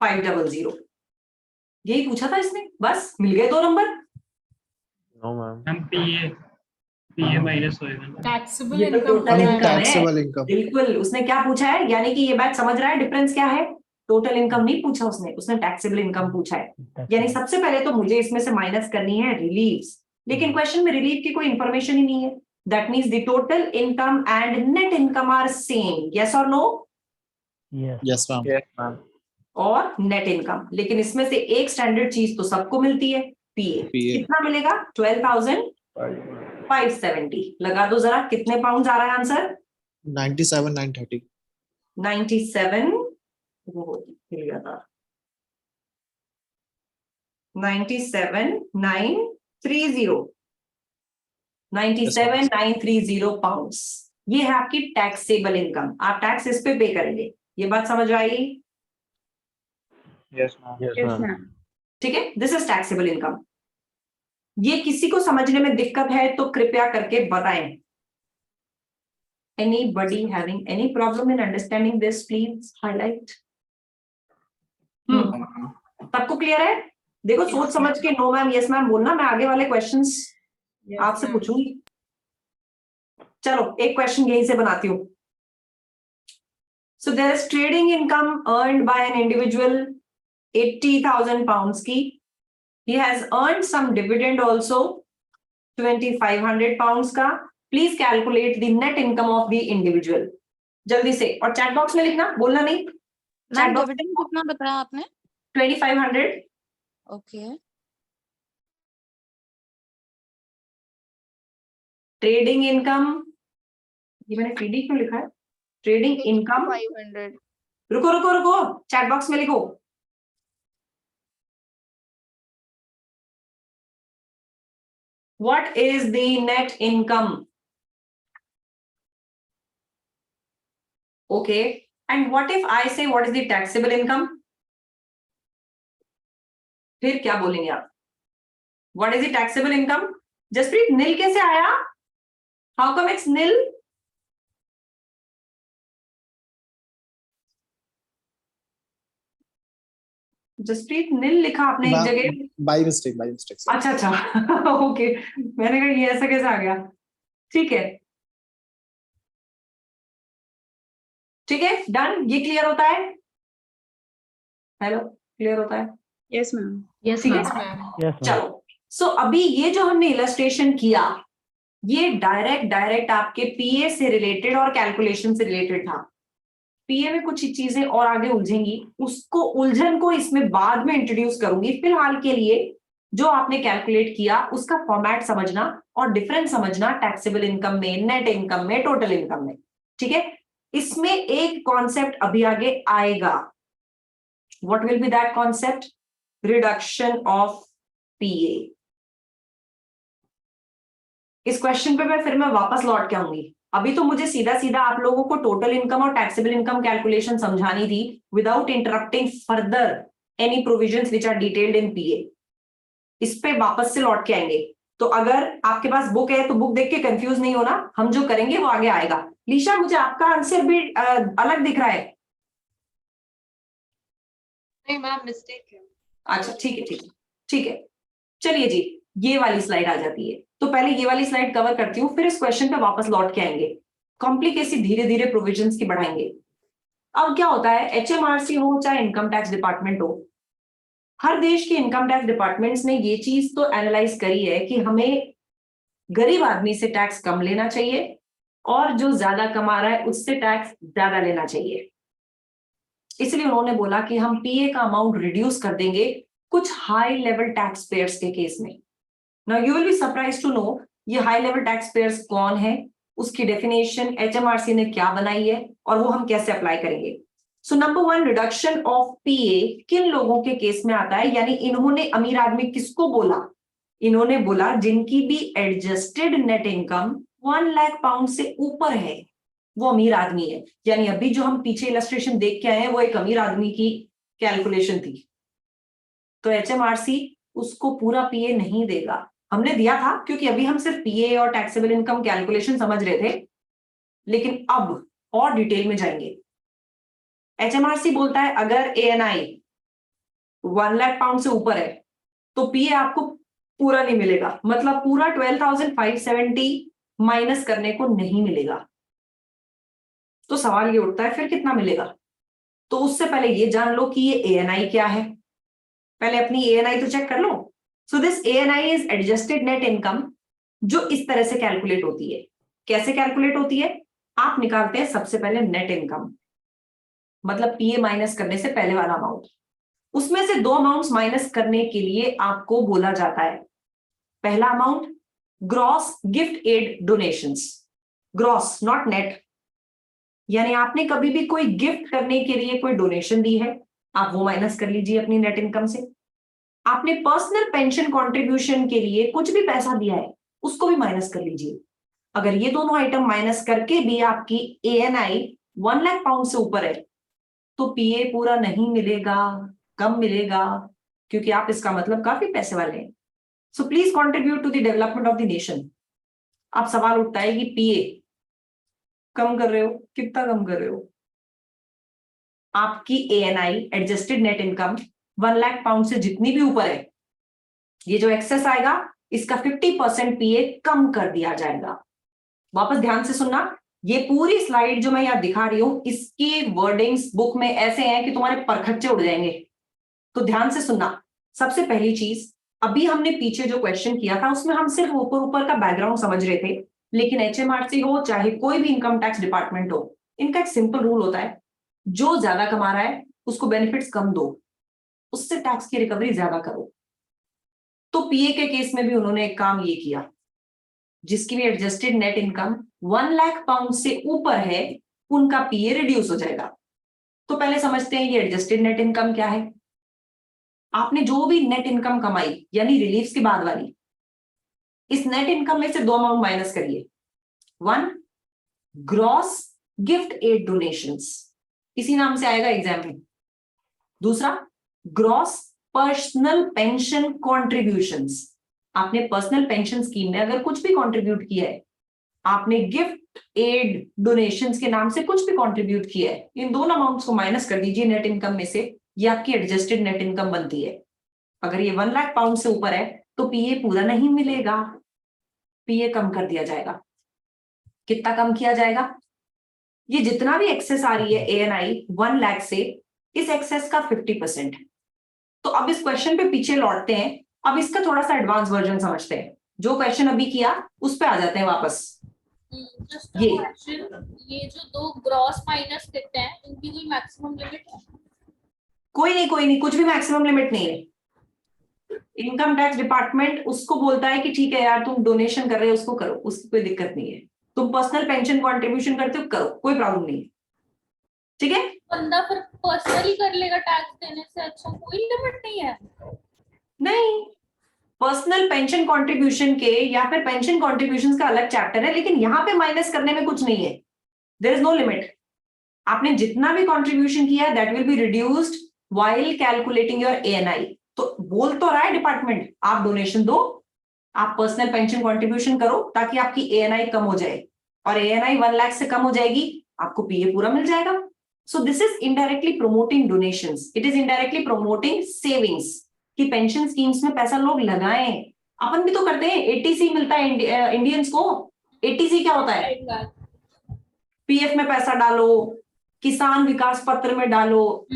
500. यही पूछा था इसने, बस मिल गए 2 नंबर. No, ma'am. हम PA माइनस होएगा. टैक्सेबल ये तो इनकम total income है. Taxable income. बिल्कुल. उसने क्या पूछा है? यानी कि ये बात समझ रहा है डिफरेंस क्या है? टोटल इनकम नहीं पूछा उसने टैक्सेबल इनकम पूछा है. यानी सबसे पहले तो मुझे इसमें से माइनस करनी है रिलीव्स, लेकिन क्वेश्चन में रिलीफ की कोई इंफॉर्मेशन ही नहीं है. That means the total income and net income are same. Yes और no? Yes, ma'am. Yes, ma'am. और नेट इनकम. लेकिन इसमें से एक स्टैंडर्ड चीज तो सबको मिलती है, PA. कितना मिलेगा? 12,570. लगा दो जरा, कितने पाउंड आ रहा है आंसर? 97,930. 97 97,930. 97,930 पाउंड्स। ये है आपकी टैक्सेबल इनकम, आप टैक्स इस पे करेंगे। ये बात समझ आई? Yes, ma'am. Yes, ma'am. ठीक है, दिस इज टैक्सेबल इनकम। ये किसी को समझने में दिक्कत है तो कृपया करके बताएं। Anybody having any problem in understanding this, please highlight. सबको क्लियर है? देखो सोच समझ के नो मैम यस मैम बोलना, मैं आगे वाले क्वेश्चंस आपसे पूछूंगी। चलो एक क्वेश्चन यहीं से बनाती हूँ। So there is trading income earned by an individual 80,000 pounds की. He has earned some dividend also 2,500 pounds का. Please calculate the net income of the individual. जल्दी से, और चैट बॉक्स में लिखना, बोलना नहीं। मैम डिविडेंड कितना बताया आपने? 2,500। ओके। ट्रेडिंग इनकम, ये मैंने TD क्यों लिखा है? Trading income, 500। रुको रुको रुको, चैट बॉक्स में लिखो। What is the net income? Okay. And what if I say what is the taxable income? फिर क्या बोलेंगे आप? What is the taxable income? Jasprit, नील कैसे आया? How come it's nil? Jasprit नील लिखा आपने एक जगह। by mistake sir. अच्छा अच्छा ओके, मैंने कहा ये ऐसा कैसे आ गया? ठीक है ठीक है, डन। ये क्लियर होता है? हेलो, क्लियर होता है? Yes, ma'am. Yes, ठीक है? ma'am. Yes, ma'am. चलो, सो अभी ये जो हमने इलस्ट्रेशन किया, ये डायरेक्ट आपके पीए से रिलेटेड और कैलकुलेशन से रिलेटेड था। पीए में कुछ चीजें और आगे उलझेंगी, उसको उलझन को इसमें बाद में इंट्रोड्यूस करूंगी। फिलहाल के लिए जो आपने कैलकुलेट किया उसका फॉर्मेट समझना और डिफरेंस समझना टैक्सेबल इनकम में, नेट इनकम में, टोटल इनकम में। ठीक है, इसमें एक कॉन्सेप्ट अभी आगे आएगा। What will be that concept? Reduction of PA. इस क्वेश्चन पे मैं वापस लौट के आऊंगी। अभी तो मुझे सीधा सीधा आप लोगों को टोटल इनकम और टैक्सेबल इनकम कैलकुलेशन समझानी थी without interrupting further any provisions which are detailed in PA. इस पे वापस से लौट के आएंगे। तो अगर आपके पास बुक है तो बुक देख के कंफ्यूज नहीं होना, हम जो करेंगे वो आगे आएगा। लीशा, मुझे आपका आंसर भी अलग दिख रहा है। नहीं मैम, मिस्टेक है। अच्छा ठीक है ठीक है ठीक है, चलिए जी, ये वाली स्लाइड आ जाती है। तो पहले ये वाली स्लाइड कवर करती हूँ, फिर इस क्वेश्चन पे वापस लौट के आएंगे। कॉम्प्लिकेसी धीरे धीरे प्रोविजंस की बढ़ाएंगे। अब क्या होता है, HMRC हो चाहे इनकम टैक्स डिपार्टमेंट हो, हर देश के इनकम टैक्स डिपार्टमेंट्स ने ये चीज तो एनालाइज करी है कि हमें गरीब आदमी से टैक्स कम लेना चाहिए और जो ज्यादा कमा रहा है उससे टैक्स ज्यादा लेना चाहिए। इसलिए उन्होंने बोला कि हम पीए का अमाउंट रिड्यूस कर देंगे कुछ हाई लेवल टैक्स पेयर्स के केस में। Now you will be surprised to know ये हाई लेवल टैक्स पेयर्स कौन है, उसकी डेफिनेशन HMRC ने क्या बनाई है और वो हम कैसे अप्लाई करेंगे। सो नंबर 1, रिडक्शन ऑफ पीए किन लोगों के केस में आता है, यानी इन्होंने अमीर आदमी किसको बोला? इन्होंने बोला जिनकी भी adjusted net income 1 lakh pound से ऊपर है, वो अमीर आदमी है। यानी अभी जो हम पीछे इलस्ट्रेशन देख के आए हैं वो एक अमीर आदमी की कैलकुलेशन थी। तो HMRC उसको पूरा पीए नहीं देगा। हमने दिया था क्योंकि अभी हम सिर्फ पीए और टैक्सेबल इनकम कैलकुलेशन समझ रहे थे, लेकिन अब और डिटेल में जाएंगे। HMRC बोलता है अगर ANI 1 लाख पाउंड से ऊपर है तो पीए आपको पूरा नहीं मिलेगा, मतलब पूरा 12,570 माइनस करने को नहीं मिलेगा। तो सवाल ये उठता है फिर कितना मिलेगा? तो उससे पहले ये जान लो कि ये ANI क्या है। पहले अपनी ANI तो चेक कर लो। So this ANI is adjusted net income, जो इस तरह से कैलकुलेट होती है। कैसे कैलकुलेट होती है? आप निकालते हैं सबसे पहले नेट इनकम, मतलब पीए माइनस करने से पहले वाला अमाउंट। उसमें से 2 अमाउंट्स माइनस करने के लिए आपको बोला जाता है। पहला amount gross gift aid donations, gross not net, यानी आपने कभी भी कोई गिफ्ट करने के लिए कोई डोनेशन दी है, आप वो माइनस कर लीजिए अपनी नेट इनकम से। आपने पर्सनल पेंशन कंट्रीब्यूशन के लिए कुछ भी पैसा दिया है, उसको भी माइनस कर लीजिए। अगर ये दोनों आइटम माइनस करके भी आपकी ANI 1 लाख पाउंड से ऊपर है तो PA पूरा नहीं मिलेगा, कम मिलेगा, क्योंकि आप इसका मतलब काफी पैसे वाले हैं। So please contribute to the development of the nation. अब सवाल उठता है कि PA कम कर रहे हो, कितना कम कर रहे हो? आपकी ANI adjusted net income 1 lakh pound से जितनी भी ऊपर है, ये जो एक्सेस आएगा इसका 50% PA कम कर दिया जाएगा। वापस ध्यान से सुनना, ये पूरी स्लाइड जो मैं यहां दिखा रही हूं इसके वर्डिंग्स बुक में ऐसे हैं कि तुम्हारे परखच्चे उड़ जाएंगे, तो ध्यान से सुनना। सबसे पहली चीज, अभी हमने पीछे जो क्वेश्चन किया था उसमें हम सिर्फ ऊपर ऊपर का बैकग्राउंड समझ रहे थे, लेकिन HMRC हो चाहे कोई भी इनकम टैक्स डिपार्टमेंट हो, इनका एक सिंपल रूल होता है, जो ज्यादा कमा रहा है उसको बेनिफिट्स कम दो, उससे टैक्स की रिकवरी ज्यादा करो। तो PA के केस में भी उन्होंने एक काम ये किया, जिसकी भी adjusted net income 1 lakh pound से ऊपर है उनका PA रिड्यूस हो जाएगा। तो पहले समझते हैं ये एडजस्टेड नेट इनकम क्या है। आपने जो भी नेट इनकम कमाई यानी रिलीफ्स के बाद वाली, इस नेट इनकम में से दो अमाउंट माइनस करिए। 1 ग्रॉस गिफ्ट एड डोनेशंस, इसी नाम से आएगा एग्जाम में। दूसरा ग्रॉस पर्सनल पेंशन कॉन्ट्रीब्यूशंस, आपने पर्सनल पेंशन स्कीम में अगर कुछ भी कंट्रीब्यूट किया है, आपने गिफ्ट एड डोनेशंस के नाम से कुछ भी कंट्रीब्यूट किया है, इन दोनों अमाउंट्स को माइनस कर दीजिए नेट इनकम में से, ये आपकी एडजस्टेड नेट इनकम बनती है। अगर ये 1 लाख पाउंड से ऊपर है तो PA पूरा नहीं मिलेगा, PA कम कर दिया जाएगा। कितना कम किया जाएगा? ये जितना भी एक्सेस आ रही है ANI 1 लाख से, इस एक्सेस का 50%। तो अब इस क्वेश्चन पे पीछे लौटते हैं, अब इसका थोड़ा सा एडवांस वर्जन समझते हैं। जो क्वेश्चन अभी किया उस पे आ जाते हैं वापस। ये जो दो ग्रॉस माइनस करते हैं इनकी कोई मैक्सिमम लिमिट है? कोई नहीं, कुछ भी मैक्सिमम लिमिट नहीं है। इनकम टैक्स डिपार्टमेंट उसको बोलता है कि ठीक है यार, तुम डोनेशन कर रहे हो उसको करो, उसकी कोई दिक्कत नहीं है। तुम पर्सनल पेंशन कॉन्ट्रीब्यूशन करते हो करो, कोई प्रॉब्लम नहीं है, ठीक है। बंदा फिर पर्सनली कर लेगा टैक्स देने से अच्छा, कोई लिमिट नहीं है? नहीं, पर्सनल पेंशन कंट्रीब्यूशन के या फिर पेंशन कॉन्ट्रीब्यूशन का अलग चैप्टर है, लेकिन यहाँ पे माइनस करने में कुछ नहीं है, देयर इज नो लिमिट। आपने जितना भी कंट्रीब्यूशन किया है that will be reduced while calculating your ANI। तो बोल तो रहा है डिपार्टमेंट, आप डोनेशन दो, आप पर्सनल पेंशन कॉन्ट्रीब्यूशन करो ताकि आपकी ANI कम हो जाए, और ANI 1 लाख से कम हो जाएगी, आपको PA पूरा मिल जाएगा। So this is indirectly promoting donations, it is indirectly promoting savings, कि पेंशन स्कीम्स में पैसा लोग लगाएं। अपन भी तो करते हैं, ATC मिलता है इंडियंस को। ATC क्या होता है? PF में पैसा डालो, किसान विकास पत्र में डालो,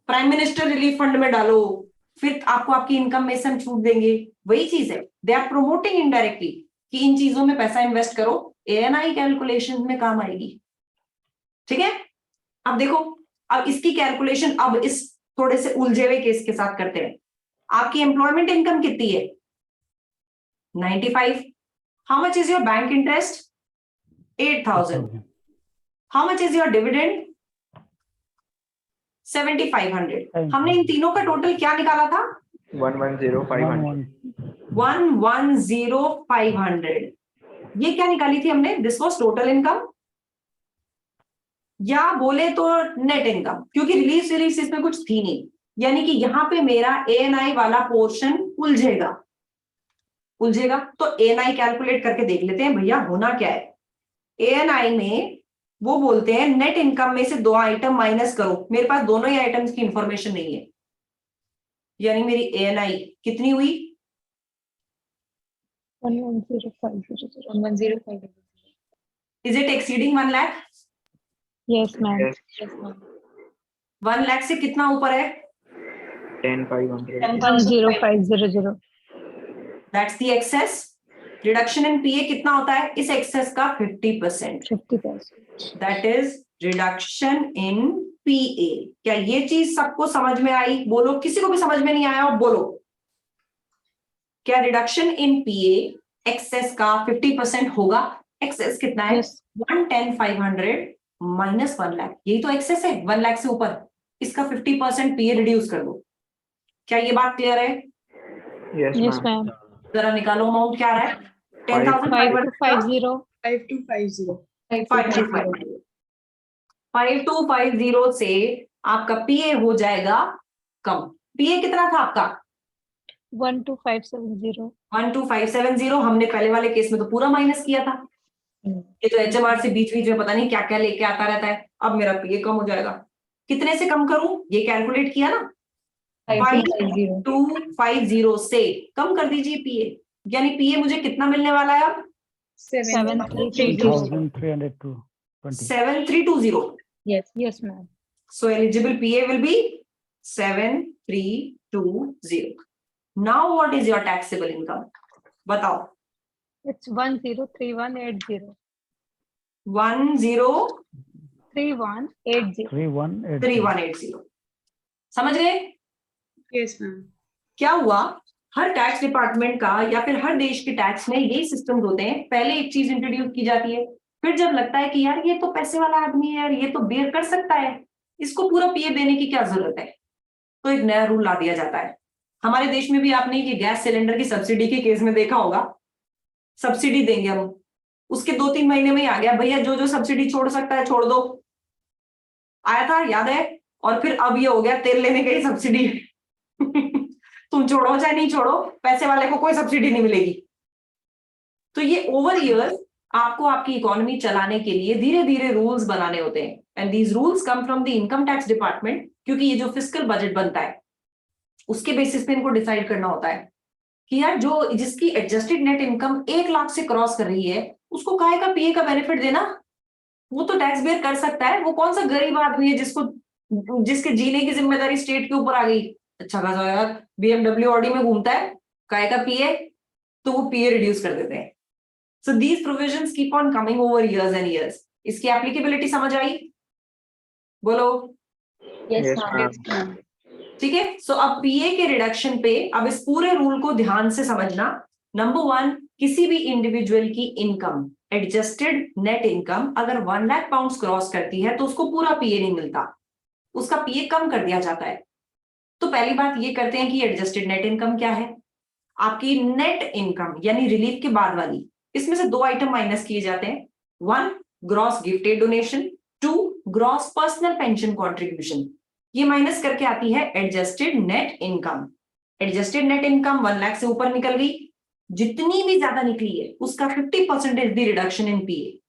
प्राइम मिनिस्टर रिलीफ फंड में डालो, फिर आपको आपकी इनकम में से हम छूट देंगे। वही चीज है, दे आर प्रोमोटिंग इनडायरेक्टली कि इन चीजों में पैसा इन्वेस्ट करो, ANI कैलकुलेशन में काम आएगी, ठीक है। अब देखो, अब इसकी कैलकुलेशन अब इस थोड़े से उलझे हुए केस के साथ करते हैं। आपकी एम्प्लॉयमेंट इनकम कितनी है? 95। How much is your bank interest? 8000। How much is your dividend? 7500। हमने इन तीनों का टोटल क्या निकाला था? 110,500। 110,500। ये क्या निकाली थी हमने? दिस वॉज टोटल इनकम, या बोले तो नेट इनकम, क्योंकि रिलीज इसमें कुछ थी नहीं, यानी कि यहां पे मेरा ANI वाला पोर्शन उलझेगा। तो ANI कैलकुलेट करके देख लेते हैं भैया होना क्या है। ANI में वो बोलते हैं नेट इनकम में से दो आइटम माइनस करो। मेरे पास दोनों ही आइटम्स की इंफॉर्मेशन नहीं है, यानी मेरी ANI कितनी हुई? 110,500. Is it exceeding 1 lakh? Yes, ma'am. 1 lakh से कितना ऊपर है? 10,500. 10500. That's the excess. Reduction in PA कितना होता है इस एक्सेस का? 50%। 50%. That is reduction in PA। क्या ये चीज सबको समझ में आई? बोलो, किसी को भी समझ में नहीं आया हो बोलो। क्या रिडक्शन इन PA एक्सेस का 50% होगा? एक्सेस कितना है? Yes. 110,500 माइनस 1 लाख, यही तो एक्सेस है 1 लाख से ऊपर, इसका 50% PA रिड्यूस कर दो। क्या ये बात क्लियर है? Yes, Yes, ma'am. ma'am. जरा निकालो अमाउंट क्या आ रहा है? 10,550 5250 5250 से आपका पीए हो जाएगा कम। पीए कितना था आपका? 12570 12570। हमने पहले वाले केस में तो पूरा माइनस किया था। ये तो एचएमआर से बीच बीच में पता नहीं क्या क्या लेके आता रहता है। अब मेरा पीए कम हो जाएगा। कितने से कम करूं? ये कैलकुलेट किया ना, 5250 से कम कर दीजिए पीए। यानी पीए मुझे कितना मिलने वाला है अब? 7320। yes ma'am. So eligible PA will be 7320. Now what is your taxable income? बताओ। It's 103180 103180 3180. समझ गए? yes ma'am. क्या हुआ, हर टैक्स डिपार्टमेंट का या फिर हर देश के टैक्स में यही सिस्टम होते हैं। पहले एक चीज इंट्रोड्यूस की जाती है, फिर जब लगता है कि यार ये तो पैसे वाला आदमी है यार, ये तो बेयर कर सकता है, इसको पूरा पीए देने की क्या जरूरत है, तो एक नया रूल ला दिया जाता है। हमारे देश में भी आपने ये गैस सिलेंडर की सब्सिडी के केस में देखा होगा, सब्सिडी देंगे हम, उसके 2-3 महीने में ही आ गया भैया जो जो सब्सिडी छोड़ सकता है छोड़ दो, आया था याद है। और फिर अब ये हो गया तेल लेने की सब्सिडी तुम छोड़ो चाहे नहीं छोड़ो, पैसे वाले को कोई सब्सिडी नहीं मिलेगी। तो ये ओवर ईयर्स आपको आपकी इकोनॉमी चलाने के लिए धीरे धीरे रूल्स बनाने होते हैं, and these rules come from the income tax department, क्योंकि ये जो फिस्कल बजट बनता है उसके बेसिस पे इनको डिसाइड करना होता है कि यार जो जिसकी एडजस्टेड नेट इनकम 1 लाख से क्रॉस कर रही है उसको काहे का पीए का बेनिफिट देना, वो तो टैक्स बेयर कर सकता है। वो कौन सा गरीब आदमी है जिसके जीने की जिम्मेदारी स्टेट के ऊपर आ गई, अच्छा खासा यार BMW ऑडी में घूमता है, काहे का पीए, तो वो पीए रिड्यूस कर देते हैं। So these provisions keep on coming over years and years. इसकी एप्लीकेबिलिटी समझ आई? बोलो Yes, ma'am. ठीक है। सो अब पीए के रिडक्शन पे अब इस पूरे रूल को ध्यान से समझना। नंबर 1, किसी भी इंडिविजुअल की इनकम एडजस्टेड नेट इनकम अगर 1 लाख पाउंड क्रॉस करती है तो उसको पूरा पीए नहीं मिलता, उसका पीए कम कर दिया जाता है। तो पहली बात ये करते हैं कि एडजस्टेड नेट इनकम क्या है, आपकी नेट इनकम यानी रिलीफ के बाद वाली। इसमें से 2 आइटम माइनस किए जाते हैं, 1 gross gifted donation, 2 gross personal pension contribution. ये माइनस करके आती है adjusted net income. Adjusted net income 1 lakh से ऊपर निकल गई, जितनी भी ज्यादा निकली है उसका 50% दी रिडक्शन इन पीए,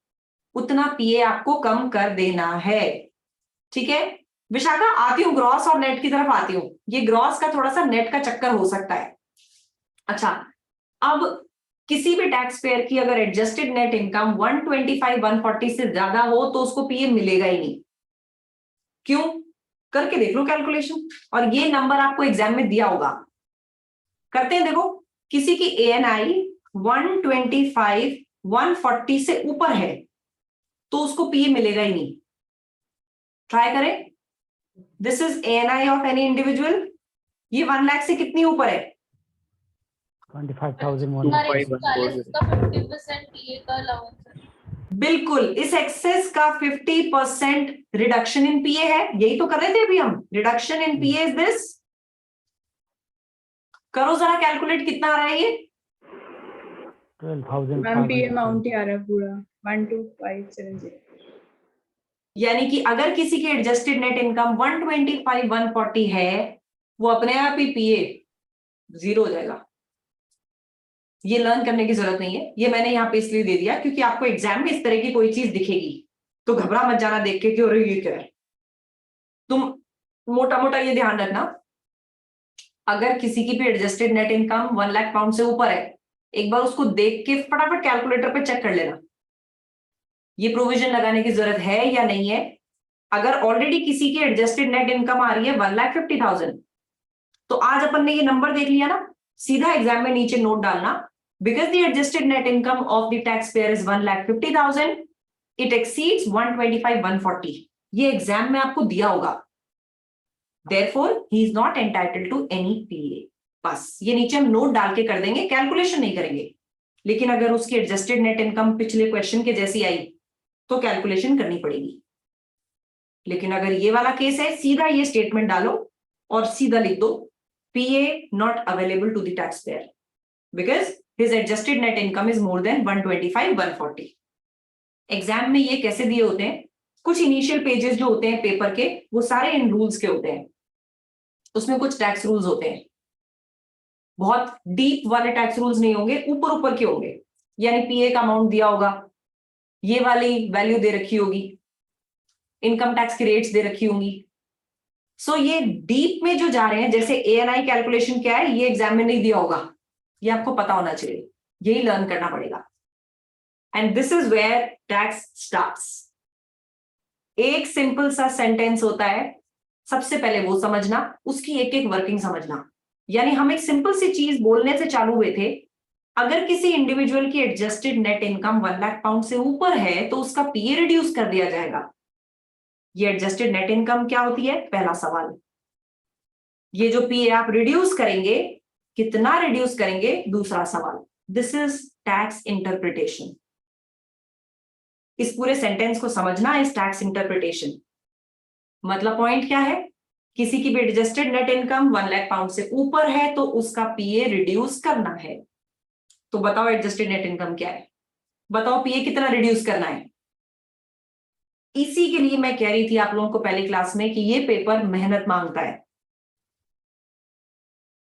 उतना पीए आपको कम कर देना है। ठीक है विशाखा, आती हूँ ग्रॉस और नेट की तरफ आती हूँ। ये ग्रॉस का थोड़ा सा नेट का चक्कर हो सकता है। अच्छा, अब किसी भी टैक्स पेयर की अगर एडजस्टेड नेट इनकम 125-140 से ज्यादा हो तो उसको पीए मिलेगा ही नहीं। क्यों? करके देख लो कैलकुलेशन, और ये नंबर आपको एग्जाम में दिया होगा। करते हैं, देखो किसी की ANI 125-140 से ऊपर है तो उसको पीए मिलेगा ही नहीं। ट्राई करें। This is ANI of any individual. ये 1 लाख से कितनी ऊपर है? 25,140. का 50% पीए का अलाउंस है। बिल्कुल, इस एक्सेस का 50% रिडक्शन इन पीए है। यही तो कर रहे थे अभी हम, reduction in PA is this. करो जरा कैलकुलेट, कितना आ रहा है ये? 12,000. मैम पीए अमाउंट ही आ रहा है पूरा 12570. यानी कि अगर किसी की एडजस्टेड नेट इनकम 125-140 है, वो अपने आप ही पीए 0 हो जाएगा। ये लर्न करने की जरूरत नहीं है, ये मैंने यहाँ पे इसलिए दे दिया क्योंकि आपको एग्जाम में इस तरह की कोई चीज दिखेगी तो घबरा मत जाना देख के कि अरे ये क्या है। तुम मोटा मोटा ये ध्यान रखना, अगर किसी की भी adjusted net income 1 lakh pound से ऊपर है, एक बार उसको देख के फटाफट कैलकुलेटर पे चेक कर लेना ये प्रोविजन लगाने की जरूरत है या नहीं है। अगर ऑलरेडी किसी की एडजस्टेड नेट इनकम आ रही है 1,50,000, तो आज अपन ने ये नंबर देख लिया ना, सीधा एग्जाम में नीचे नोट डालना, because the adjusted net income of the tax payer is 1,50,000, it exceeds 125-140। ये एग्जाम में आपको दिया होगा, therefore he is not entitled to any PA। बस ये नीचे हम नोट डाल के कर देंगे, कैलकुलेशन नहीं करेंगे। लेकिन अगर उसकी एडजस्टेड नेट इनकम पिछले क्वेश्चन के जैसी आई तो कैलकुलेशन करनी पड़ेगी। लेकिन अगर ये वाला केस है, सीधा ये स्टेटमेंट डालो और सीधा लिख दो PA not available to the taxpayer because his adjusted net income is more than 125, 140. Exam में ये कैसे दिए होते हैं, कुछ इनिशियल पेजेस जो होते हैं पेपर के वो सारे इन रूल्स के होते हैं, उसमें कुछ टैक्स रूल्स होते हैं, बहुत डीप वाले टैक्स रूल्स नहीं होंगे, ऊपर ऊपर के होंगे, यानी पीए का अमाउंट दिया होगा, ये वाली वैल्यू दे रखी होगी, इनकम टैक्स की रेट्स दे रखी होंगी। सो ये डीप में जो जा रहे हैं, जैसे एएनआई कैलकुलेशन क्या है, ये एग्जाम में नहीं दिया होगा, ये आपको पता होना चाहिए, यही लर्न करना पड़ेगा। And this is where tax starts. एक सिंपल सा सेंटेंस होता है, सबसे पहले वो समझना, उसकी एक एक वर्किंग समझना। यानी हम एक सिंपल सी चीज बोलने से चालू हुए थे, अगर किसी इंडिविजुअल की adjusted net income 1 lakh pound से ऊपर है तो उसका पीए रिड्यूस कर दिया जाएगा। ये एडजस्टेड नेट इनकम क्या होती है, पहला सवाल। ये जो पीए आप रिड्यूस करेंगे, कितना रिड्यूस करेंगे, दूसरा सवाल। This is tax interpretation. इस पूरे सेंटेंस को समझना इस टैक्स इंटरप्रिटेशन। मतलब पॉइंट क्या है, किसी की भी adjusted net income 1 lakh pound से ऊपर है तो उसका पीए रिड्यूस करना है। तो बताओ एडजस्टेड नेट इनकम क्या है, बताओ पीए कितना रिड्यूस करना है। इसी के लिए मैं कह रही थी आप लोगों को पहली क्लास में कि ये पेपर मेहनत मांगता है,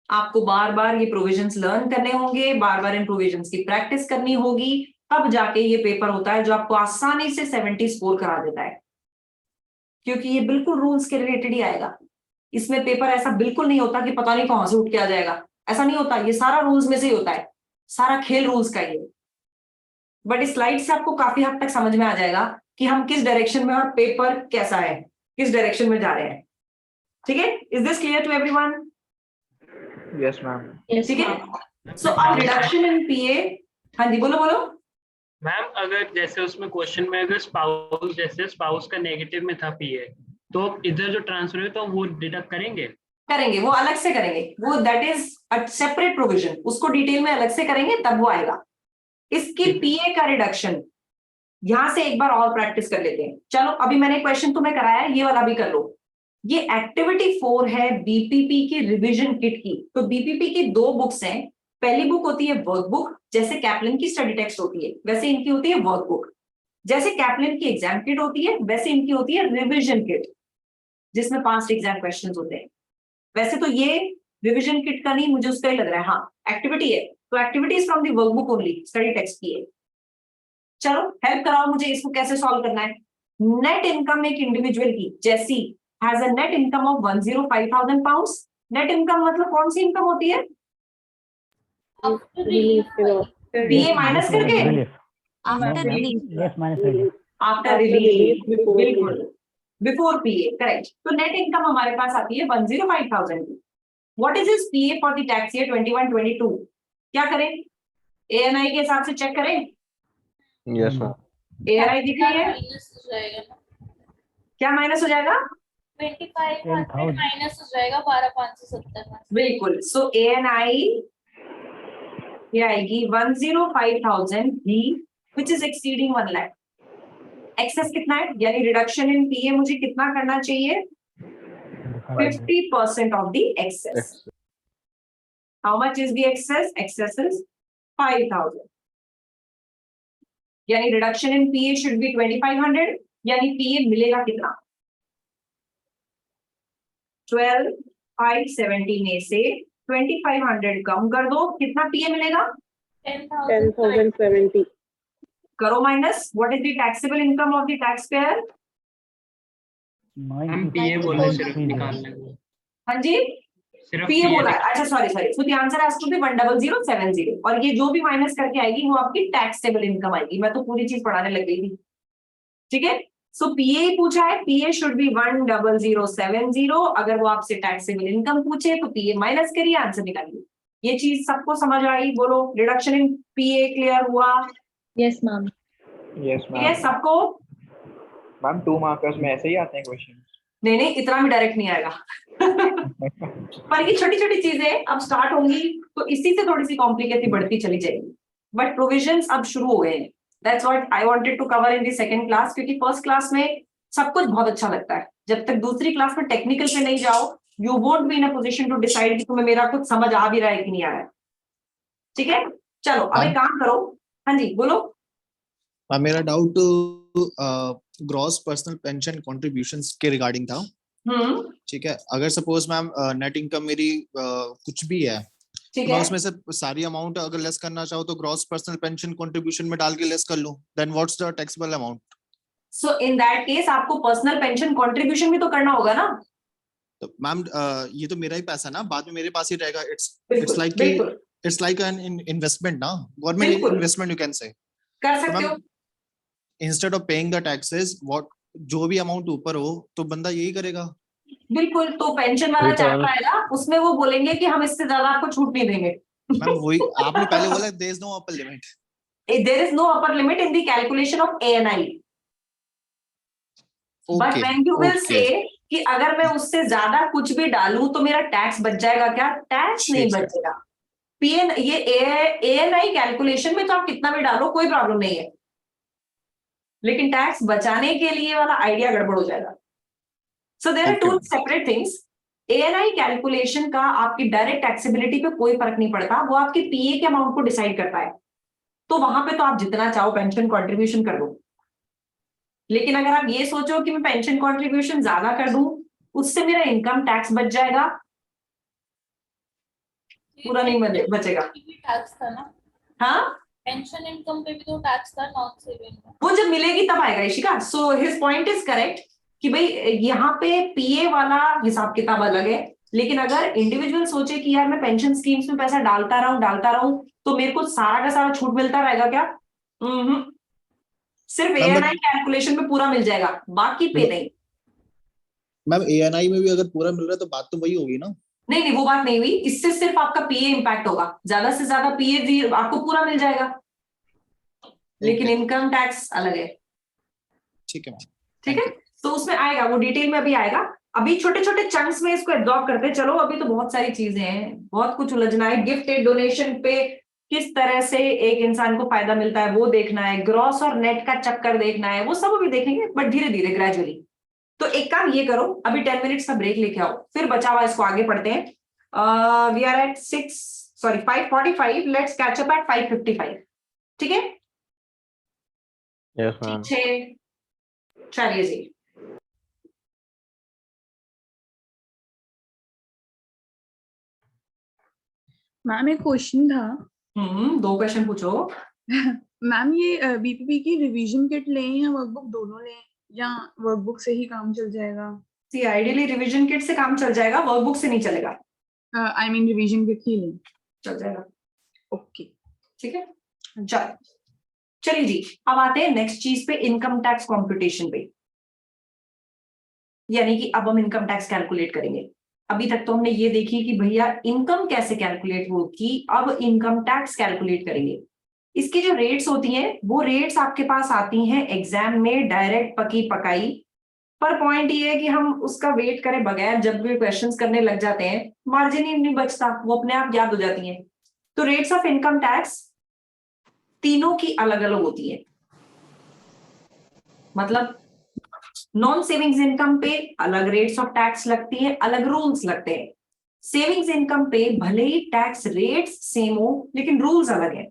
आपको बार बार ये प्रोविजंस लर्न करने होंगे, बार बार इन प्रोविजंस की प्रैक्टिस करनी होगी, तब जाके ये पेपर होता है जो आपको आसानी से 70 स्कोर करा देता है, क्योंकि ये बिल्कुल रूल्स के रिलेटेड ही आएगा। इसमें पेपर ऐसा बिल्कुल नहीं होता कि पता नहीं कहां से उठ के आ जाएगा, ऐसा नहीं होता, ये सारा रूल्स में से ही होता है, सारा खेल रूल्स का ये। बट इस स्लाइड से आपको काफी हद तक समझ में आ जाएगा कि हम किस डायरेक्शन में और पेपर कैसा है, किस डायरेक्शन में जा रहे हैं। ठीक है, is this clear to everyone? Yes ma'am. ठीक है, सो अब रिडक्शन इन पीए। हाँ जी, बोलो बोलो मैम। अगर जैसे उसमें क्वेश्चन में अगर स्पाउस, जैसे स्पाउस का नेगेटिव में था पीए, तो इधर जो ट्रांसफर है तो वो डिडक्ट करेंगे? करेंगे, वो अलग से करेंगे, वो that is a separate provision, उसको डिटेल में अलग से करेंगे तब वो आएगा। इसकी पीए का रिडक्शन यहां से एक बार और प्रैक्टिस कर लेते हैं। चलो, अभी मैंने क्वेश्चन तुम्हें कराया, ये वाला भी कर लो। ये एक्टिविटी 4 है बीपीपी की रिवीजन किट की। तो बीपीपी की 2 बुक्स हैं, पहली बुक होती है वर्कबुक, जैसे कैप्लिन की स्टडी टेक्स्ट होती है वैसे इनकी होती है वर्कबुक। जैसे कैप्लिन की एग्जाम किट होती है वैसे इनकी होती है रिवीजन किट, जिसमें 5 एग्जाम क्वेश्चंस होते हैं। वैसे तो ये रिवीजन किट का नहीं, मुझे उसका ही लग रहा है, हाँ एक्टिविटी है, तो activities from the workbook only, study text की है। चलो हेल्प कराओ मुझे, इसको कैसे सॉल्व करना है। नेट इनकम एक इंडिविजुअल की, जैसी has a net income of 105,000 pounds. Net income मतलब कौन सी इनकम होती है, पीए माइनस करके, After relief. Yes, minus relief. After relief, बिल्कुल, बिफोर पीए, करेक्ट। तो नेट इनकम हमारे पास आती है 105,000 की। What is his PA for the tax year 21-22? क्या करें, एएनआई के हिसाब से चेक करें। Yes ma'am. एएनआई दिख रही है, माइनस हो जाएगा ना, क्या माइनस हो जाएगा, 2500 माइनस हो जाएगा 12,570 में। बिल्कुल। सो एएनआई ये आएगी 105,000 भी, which is exceeding 1 lakh. Excess कितना है, यानी रिडक्शन इन पीए मुझे कितना करना चाहिए, 50% of the excess. How much is the excess, excess is 5,000, यानी reduction in PA should be 2,500, यानी पीए मिलेगा कितना, 12,570 में से 2,500 कम कर दो, कितना पीए मिलेगा, 10,070। करो minus, what is the taxable income of the tax payer. हम पीए बोले सिर्फ निकालने को, हाँ जी, सिर्फ पीए बोला है, अच्छा sorry, so the answer has to be 10070, और ये जो भी माइनस करके आएगी वो आपकी टैक्सेबल इनकम आएगी। मैं तो पूरी चीज पढ़ाने लग गई थी, ठीक है। सो पीए पूछा है, पीए शुड बी 10070। अगर वो आपसे टैक्सेबल इनकम पूछे तो पीए माइनस करिए, आंसर निकालिए। ये चीज सबको समझ आई, बोलो रिडक्शन इन पीए क्लियर हुआ? Yes, ma'am. यस ठीक है मैम। सबको? मैम 2 मार्कर्स में ऐसे ही आते हैं क्वेश्चन? नहीं नहीं, इतना भी डायरेक्ट नहीं आएगा पर ये छोटी छोटी चीजें अब स्टार्ट होंगी तो इसी से थोड़ी सी कॉम्प्लिकेटेड बढ़ती चली जाएगी, बट प्रोविजंस अब शुरू हो गए हैं। That's what I wanted to cover in the second class, क्योंकि फर्स्ट क्लास में सब कुछ बहुत अच्छा लगता है, जब तक दूसरी क्लास में टेक्निकल पे नहीं जाओ you won't be in a position to decide कि तुम्हें मेरा कुछ समझ आ भी रहा है कि नहीं आ रहा है। ठीक है, चलो अब एक काम करो, हाँ जी बोलो। मेरा doubt gross personal pension contributions के रिगार्डिंग था। ठीक है, अगर सपोज मैम नेट इनकम मेरी कुछ भी है, ठीक तो मैं है, उसमें से सारी अमाउंट अगर लेस करना चाहूँ तो ग्रॉस पर्सनल पेंशन कंट्रीब्यूशन में डाल के लेस कर लूं, then what's the taxable amount? So in that case आपको पर्सनल पेंशन कंट्रीब्यूशन भी तो करना होगा ना। तो मैम ये तो मेरा ही पैसा ना, बाद में मेरे पास ही रहेगा। इट्स बिल्कुल लाइक बिल्कुल इट्स लाइक एन इन्वेस्टमेंट ना, गवर्नमेंट बिल्कुल इन्वेस्टमेंट यू कैन से। कर तो सकते हो। Ma'am instead of paying the taxes, what जो भी अमाउंट ऊपर हो तो बंदा यही करेगा। बिल्कुल, तो पेंशन वाला चार्ट आएगा, उसमें वो बोलेंगे कि हम इससे ज्यादा आपको छूट नहीं देंगे। मैम वही आपने पहले बोला, there is no upper limit. There is no upper limit in the calculation of ANI, but when you will say कि अगर मैं उससे ज्यादा कुछ भी डालूं तो मेरा टैक्स बच जाएगा क्या? टैक्स नहीं ठीक है। बचेगा। पीएन ये ANI कैलकुलेशन में तो आप कितना भी डालो कोई प्रॉब्लम नहीं है, लेकिन टैक्स बचाने के लिए वाला आइडिया गड़बड़ हो जाएगा। So there are two separate things. ANI calculation का आपकी डायरेक्ट टैक्सेबिलिटी पे कोई फर्क नहीं पड़ता, वो आपके PA के अमाउंट को डिसाइड करता है। तो वहां पे तो आप जितना चाहो पेंशन कंट्रीब्यूशन कर दो, लेकिन अगर आप ये सोचो कि मैं पेंशन कंट्रीब्यूशन ज्यादा कर दूं, उससे मेरा इनकम टैक्स बच जाएगा, पूरा नहीं बचेगा। टैक्स था ना, हाँ पेंशन इनकम पे भी तो टैक्स था, नॉन सेविंग में। वो जब मिलेगी तब आएगा Ishika. So his point is correct कि भाई यहाँ पे PA वाला हिसाब किताब अलग है, लेकिन अगर इंडिविजुअल सोचे कि यार मैं पेंशन स्कीम्स में पैसा डालता रहूं तो मेरे को सारा का सारा छूट मिलता रहेगा क्या? सिर्फ ANI कैलकुलेशन में पूरा मिल जाएगा, बाकी पे नहीं। मैम ANI में भी अगर पूरा मिल रहा है तो बात तो वही होगी ना? नहीं वो बात नहीं हुई, इससे सिर्फ आपका PA इम्पैक्ट होगा, ज्यादा से ज्यादा PA आपको पूरा मिल जाएगा, लेकिन इनकम टैक्स अलग है। ठीक है मैम, ठीक है, तो उसमें आएगा, वो डिटेल में अभी आएगा। अभी छोटे छोटे चंक्स में इसको एब्जॉर्ब करते हैं। चलो अभी तो बहुत सारी चीजें हैं, बहुत कुछ उलझना है। गिफ्टेड डोनेशन पे किस तरह से एक इंसान को फायदा मिलता है वो देखना है, ग्रॉस और नेट का चक्कर देखना है, वो सब अभी देखेंगे, बट धीरे धीरे ग्रेजुअली। तो एक काम ये करो, अभी 10 मिनट्स का ब्रेक लेके आओ, फिर बचा हुआ इसको आगे पढ़ते हैं। We are at 5:45, let's catch up at 5:55। ठीक है, यस मैम। चलिए जी। मैम एक क्वेश्चन था। 2 क्वेश्चन पूछो। मैम ये बीपीपी की रिवीजन किट लें या वर्कबुक, दोनों लें या वर्कबुक से ही काम चल जाएगा? सी आइडियली रिवीजन किट से काम चल जाएगा, वर्कबुक से नहीं चलेगा। आई मीन रिवीजन किट ही लें। चल जाएगा। ओके ठीक है, चलिए जी। अब आते हैं नेक्स्ट चीज पे, इनकम टैक्स कॉम्प्यूटेशन पे। यानी कि अब हम इनकम टैक्स कैलकुलेट करेंगे। अभी तक तो हमने ये देखी कि भैया इनकम कैसे कैलकुलेट होगी, अब इनकम टैक्स कैलकुलेट करेंगे। इसकी जो रेट्स होती हैं वो रेट्स आपके पास आती हैं एग्जाम में डायरेक्ट पकी पकाई। पर पॉइंट ये है कि हम उसका वेट करें बगैर जब भी क्वेश्चंस करने लग जाते हैं मार्जिन ही नहीं बचता, वो अपने आप याद हो जाती हैं। तो रेट्स ऑफ इनकम टैक्स तीनों की अलग अलग होती है, मतलब नॉन सेविंग्स इनकम पे अलग रेट्स ऑफ टैक्स लगती है, अलग रूल्स लगते हैं। सेविंग्स इनकम पे भले ही टैक्स रेट्स सेम हो लेकिन रूल्स अलग है,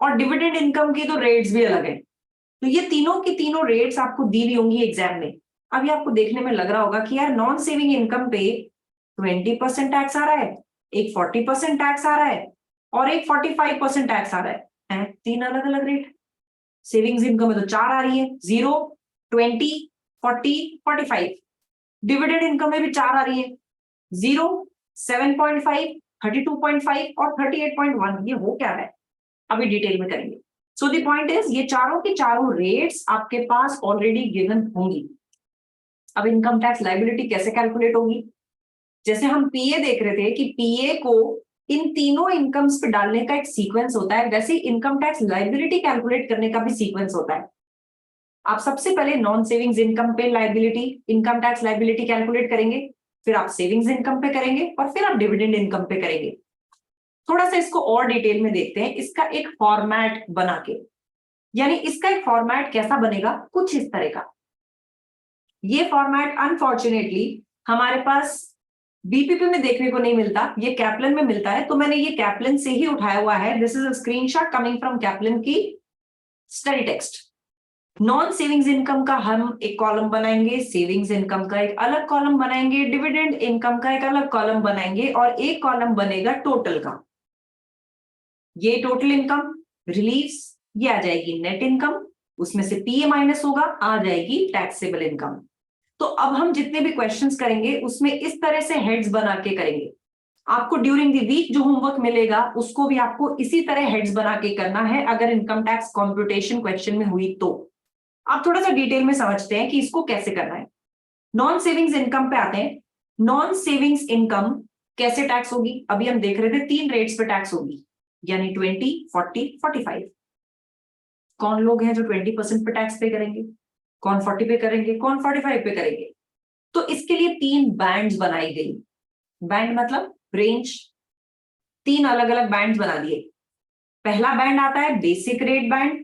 और डिविडेंड इनकम की तो रेट्स भी अलग है। तो ये तीनों की तीनों रेट्स आपको दी हुई होंगी एग्जाम में। अभी आपको देखने में लग रहा होगा कि यार नॉन सेविंग इनकम पे 20% टैक्स आ रहा है, एक 40% टैक्स आ रहा है और एक 45% टैक्स आ रहा है। 3 अलग अलग रेट। सेविंग्स इनकम में तो 4 आ रही है, 0, 20, 40, 45। डिविडेंड इनकम में भी 4 आ रही है, 0, 7.5, 32.5 और 38.1। ये हो क्या है अभी डिटेल में करेंगे। सो द पॉइंट इज ये चारों की चारों रेट्स आपके पास ऑलरेडी गिवन होंगी। अब इनकम टैक्स लायबिलिटी कैसे कैलकुलेट होगी? जैसे हम PA देख रहे थे कि PA को इन तीनों इनकम्स पे डालने का एक सीक्वेंस होता है, वैसे इनकम टैक्स लायबिलिटी कैलकुलेट करने का भी सीक्वेंस होता है। आप सबसे पहले नॉन सेविंग्स इनकम पे liability, income tax liability calculate करेंगे, फिर आप सेविंग्स इनकम पे करेंगे और फिर आप डिविडेंड इनकम पे करेंगे। थोड़ा सा इसको और डिटेल में देखते हैं, इसका एक फॉर्मेट बना के। यानी इसका एक फॉर्मेट कैसा बनेगा, कुछ इस तरह का। ये फॉर्मेट अनफॉर्चुनेटली हमारे पास बीपीपी में देखने को नहीं मिलता, ये कैप्लन में मिलता है, तो मैंने ये कैप्लन से ही उठाया हुआ है। This is a screenshot coming from Kaplan की study text. Non savings income का हम एक कॉलम बनाएंगे, सेविंग्स इनकम का एक अलग कॉलम बनाएंगे, डिविडेंड इनकम का एक अलग कॉलम बनाएंगे, और एक कॉलम बनेगा टोटल का। ये टोटल इनकम, रिलीव्स, ये आ जाएगी नेट इनकम, उसमें से पीए माइनस होगा, आ जाएगी टैक्सेबल इनकम। तो अब हम जितने भी क्वेश्चंस करेंगे उसमें इस तरह से हेड्स बना के करेंगे। आपको ड्यूरिंग द वीक जो होमवर्क मिलेगा उसको भी आपको इसी तरह हेड्स बना के करना है, अगर इनकम टैक्स कॉम्प्यूटेशन क्वेश्चन में हुई तो। आप थोड़ा सा डिटेल में समझते हैं कि इसको कैसे करना है। नॉन सेविंग्स इनकम पे आते हैं। नॉन सेविंग्स इनकम कैसे टैक्स होगी? अभी हम देख रहे थे 3 रेट्स पे टैक्स होगी, यानी 20, 40, 45। कौन लोग हैं जो 20% पे टैक्स पे करेंगे, कौन 40 पे करेंगे, कौन 45 पे करेंगे? तो इसके लिए 3 बैंड्स बनाई गई। बैंड मतलब रेंज, 3 अलग अलग बैंड्स बना दिए। पहला बैंड आता है बेसिक रेट बैंड,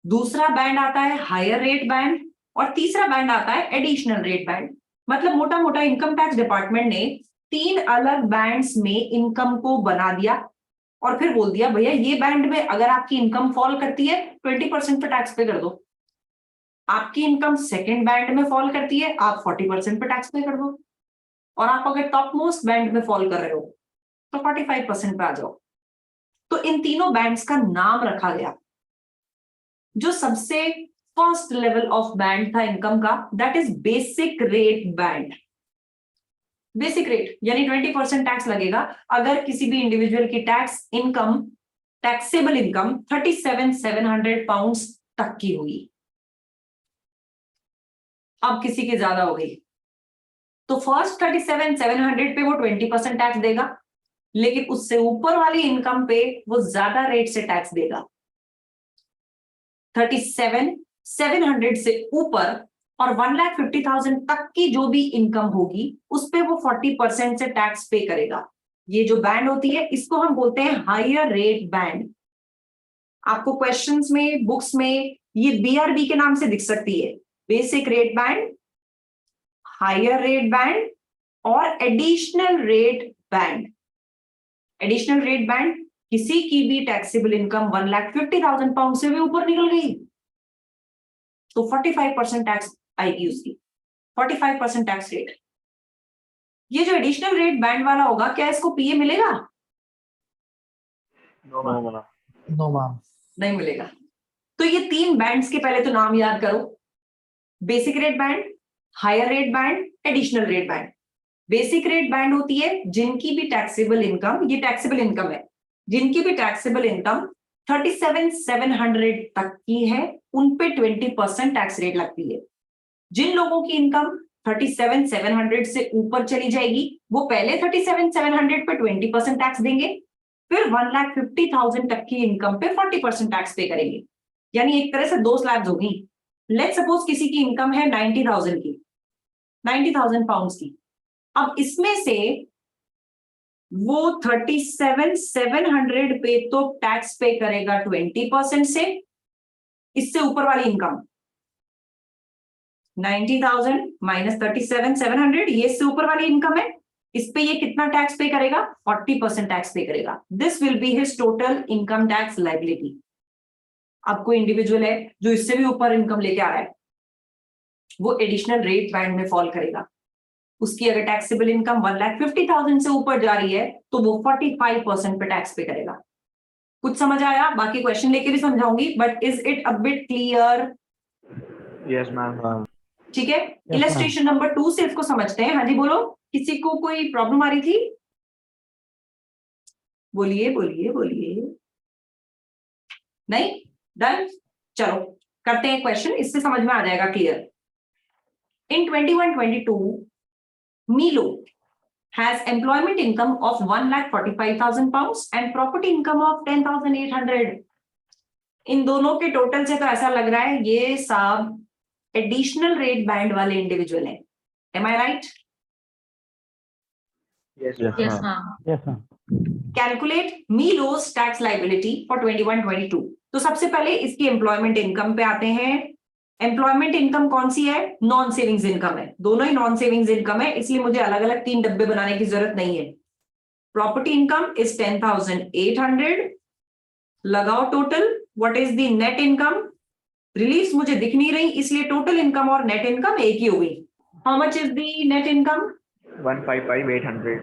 दूसरा बैंड आता है हायर रेट बैंड, और तीसरा बैंड आता है एडिशनल रेट बैंड। मतलब मोटा मोटा इनकम टैक्स डिपार्टमेंट ने 3 अलग बैंड्स में इनकम को बना दिया और फिर बोल दिया भैया ये बैंड में अगर आपकी इनकम फॉल करती है 20% पे टैक्स पे कर दो, आपकी इनकम सेकंड बैंड में फॉल करती है आप 40% पे टैक्स पे कर दो, और आप अगर टॉप मोस्ट बैंड में फॉल कर रहे हो तो 45% पे आ जाओ। तो इन तीनों बैंड्स का नाम रखा गया। जो सबसे फर्स्ट लेवल ऑफ बैंड था इनकम का, that is basic rate band. Basic rate यानी 20% टैक्स लगेगा अगर किसी भी इंडिविजुअल की tax income, taxable income 37,700 pounds तक की हुई। अब किसी की ज्यादा हो गई तो फर्स्ट 37,700 पे वो 20% टैक्स देगा, लेकिन उससे ऊपर वाली इनकम पे वो ज्यादा रेट से टैक्स देगा। 37,700 से ऊपर और 1,50,000 तक की जो भी इनकम होगी उस पे वो 40% से टैक्स पे करेगा। ये जो बैंड होती है इसको हम बोलते हैं हायर रेट बैंड। आपको क्वेश्चंस में, बुक्स में ये बीआरबी के नाम से दिख सकती है, basic rate band, higher rate band और additional rate band. Additional rate band किसी की भी टैक्सेबल इनकम 1,50,000 पाउंड से भी ऊपर निकल गई तो 45% टैक्स आएगी उसकी, 45% टैक्स रेट। ये जो एडिशनल रेट बैंड वाला होगा, क्या इसको पीए मिलेगा? नो मैम, नहीं मिलेगा। तो ये 3 बैंड्स के पहले तो नाम याद करो, basic rate band, higher rate band, additional rate band. Basic rate band होती है जिनकी भी टैक्सेबल इनकम, ये टैक्सेबल इनकम है, जिनकी भी टैक्सेबल इनकम 37,700 तक की है उन पे 20% टैक्स रेट लगती है। जिन लोगों की इनकम 37,700 से ऊपर चली जाएगी वो पहले 37,700 पे 20% टैक्स देंगे, फिर 1,50,000 तक की इनकम पे 40% टैक्स पे करेंगे। यानी एक तरह से 2 स्लैब्स होगी। लेट्स सपोज किसी की इनकम है 90,000 की, 90,000 पाउंड्स की। अब इसमें से वो 37,700 पे तो टैक्स पे करेगा 20% से। इससे ऊपर वाली इनकम 90,000 माइनस 37,700, ये इससे ऊपर वाली इनकम है, इस पे ये कितना टैक्स पे करेगा? 40% टैक्स पे करेगा। This will be his total income tax liability. अब कोई इंडिविजुअल है जो इससे भी ऊपर इनकम लेके आ रहा है, वो एडिशनल रेट बैंड में फॉल करेगा। उसकी अगर टैक्सेबल इनकम 1,50,000 से ऊपर जा रही है तो वो 45% पे टैक्स पे करेगा। कुछ समझ आया? बाकी क्वेश्चन लेके भी समझाऊंगी, but is it a bit clear? Yes ma'am. ठीक है, इलस्ट्रेशन नंबर 2 से इसको समझते हैं। हाँ जी बोलो, किसी को कोई प्रॉब्लम आ रही थी? बोलिए बोलिए बोलिए। नहीं? डन? चलो करते हैं क्वेश्चन, इससे समझ में आ जाएगा clear. In 21-22 Milo has employment income of 1,45,000 pounds and property income of 10,800. इन दोनों के टोटल से तो ऐसा लग रहा है ये सब एडिशनल रेट बैंड वाले इंडिविजुअल हैं। Am I right? Yes Yes, ma'am. ma'am. Yes, ma'am. Calculate Milo's tax liability for 21-22. तो सबसे पहले इसकी एम्प्लॉयमेंट इनकम पे आते हैं। एम्प्लॉयमेंट इनकम कौन सी है? नॉन सेविंग्स इनकम है, दोनों ही नॉन सेविंग्स इनकम है, इसलिए मुझे अलग अलग 3 डब्बे बनाने की जरूरत नहीं है। प्रॉपर्टी इनकम इज 10,800, लगाओ total, what is the net income? Relief मुझे दिख नहीं रही, इसलिए टोटल इनकम और नेट इनकम एक ही हो गई। How much is the net income? 155,800।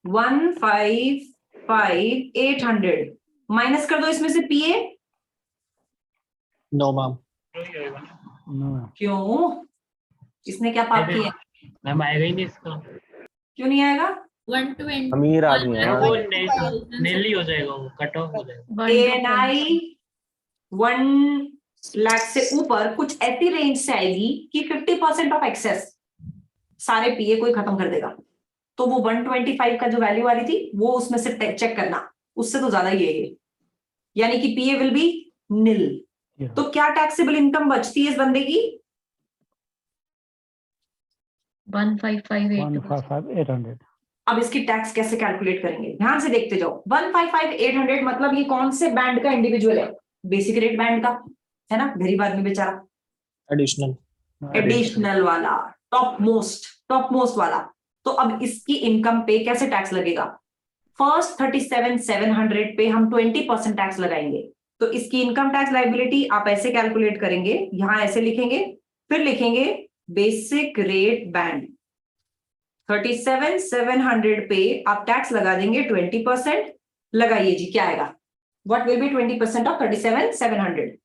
155,800 minus कर दो इसमें से पीए। No ma'am. No. क्यों? इसने क्या पाप किया? मैम आएगा ही नहीं इसका, क्यों नहीं आएगा? 120 अमीर आदमी है वो ना। नेली हो जाएगा, वो कट ऑफ हो जाएगा। ANI 1 लाख से ऊपर कुछ ऐसी रेंज से आएगी कि 50% ऑफ एक्सेस सारे पीए को ही खत्म कर देगा। तो वो 125 का जो वैल्यू आ रही थी वो उसमें से चेक करना, उससे तो ज्यादा ही है ये, यानी कि पीए विल बी निल। Yeah. तो क्या टैक्सेबल इनकम बचती है इस बंदे की? 155,800. अब इसकी टैक्स कैसे कैलकुलेट करेंगे? ध्यान से देखते जाओ। 155,800 मतलब ये कौन से बैंड का इंडिविजुअल है? बेसिक रेट बैंड का है ना, गरीब आदमी बेचारा। एडिशनल वाला, टॉप मोस्ट वाला। तो अब इसकी इनकम पे कैसे टैक्स लगेगा? फर्स्ट 37,700 पे हम 20% टैक्स लगाएंगे। तो इसकी इनकम टैक्स लाइबिलिटी आप ऐसे कैलकुलेट करेंगे, यहां ऐसे लिखेंगे, फिर लिखेंगे बेसिक रेट बैंड। 37,700 पे आप टैक्स लगा देंगे 20%। लगाइए जी, क्या आएगा? What will B 20% of 37,700?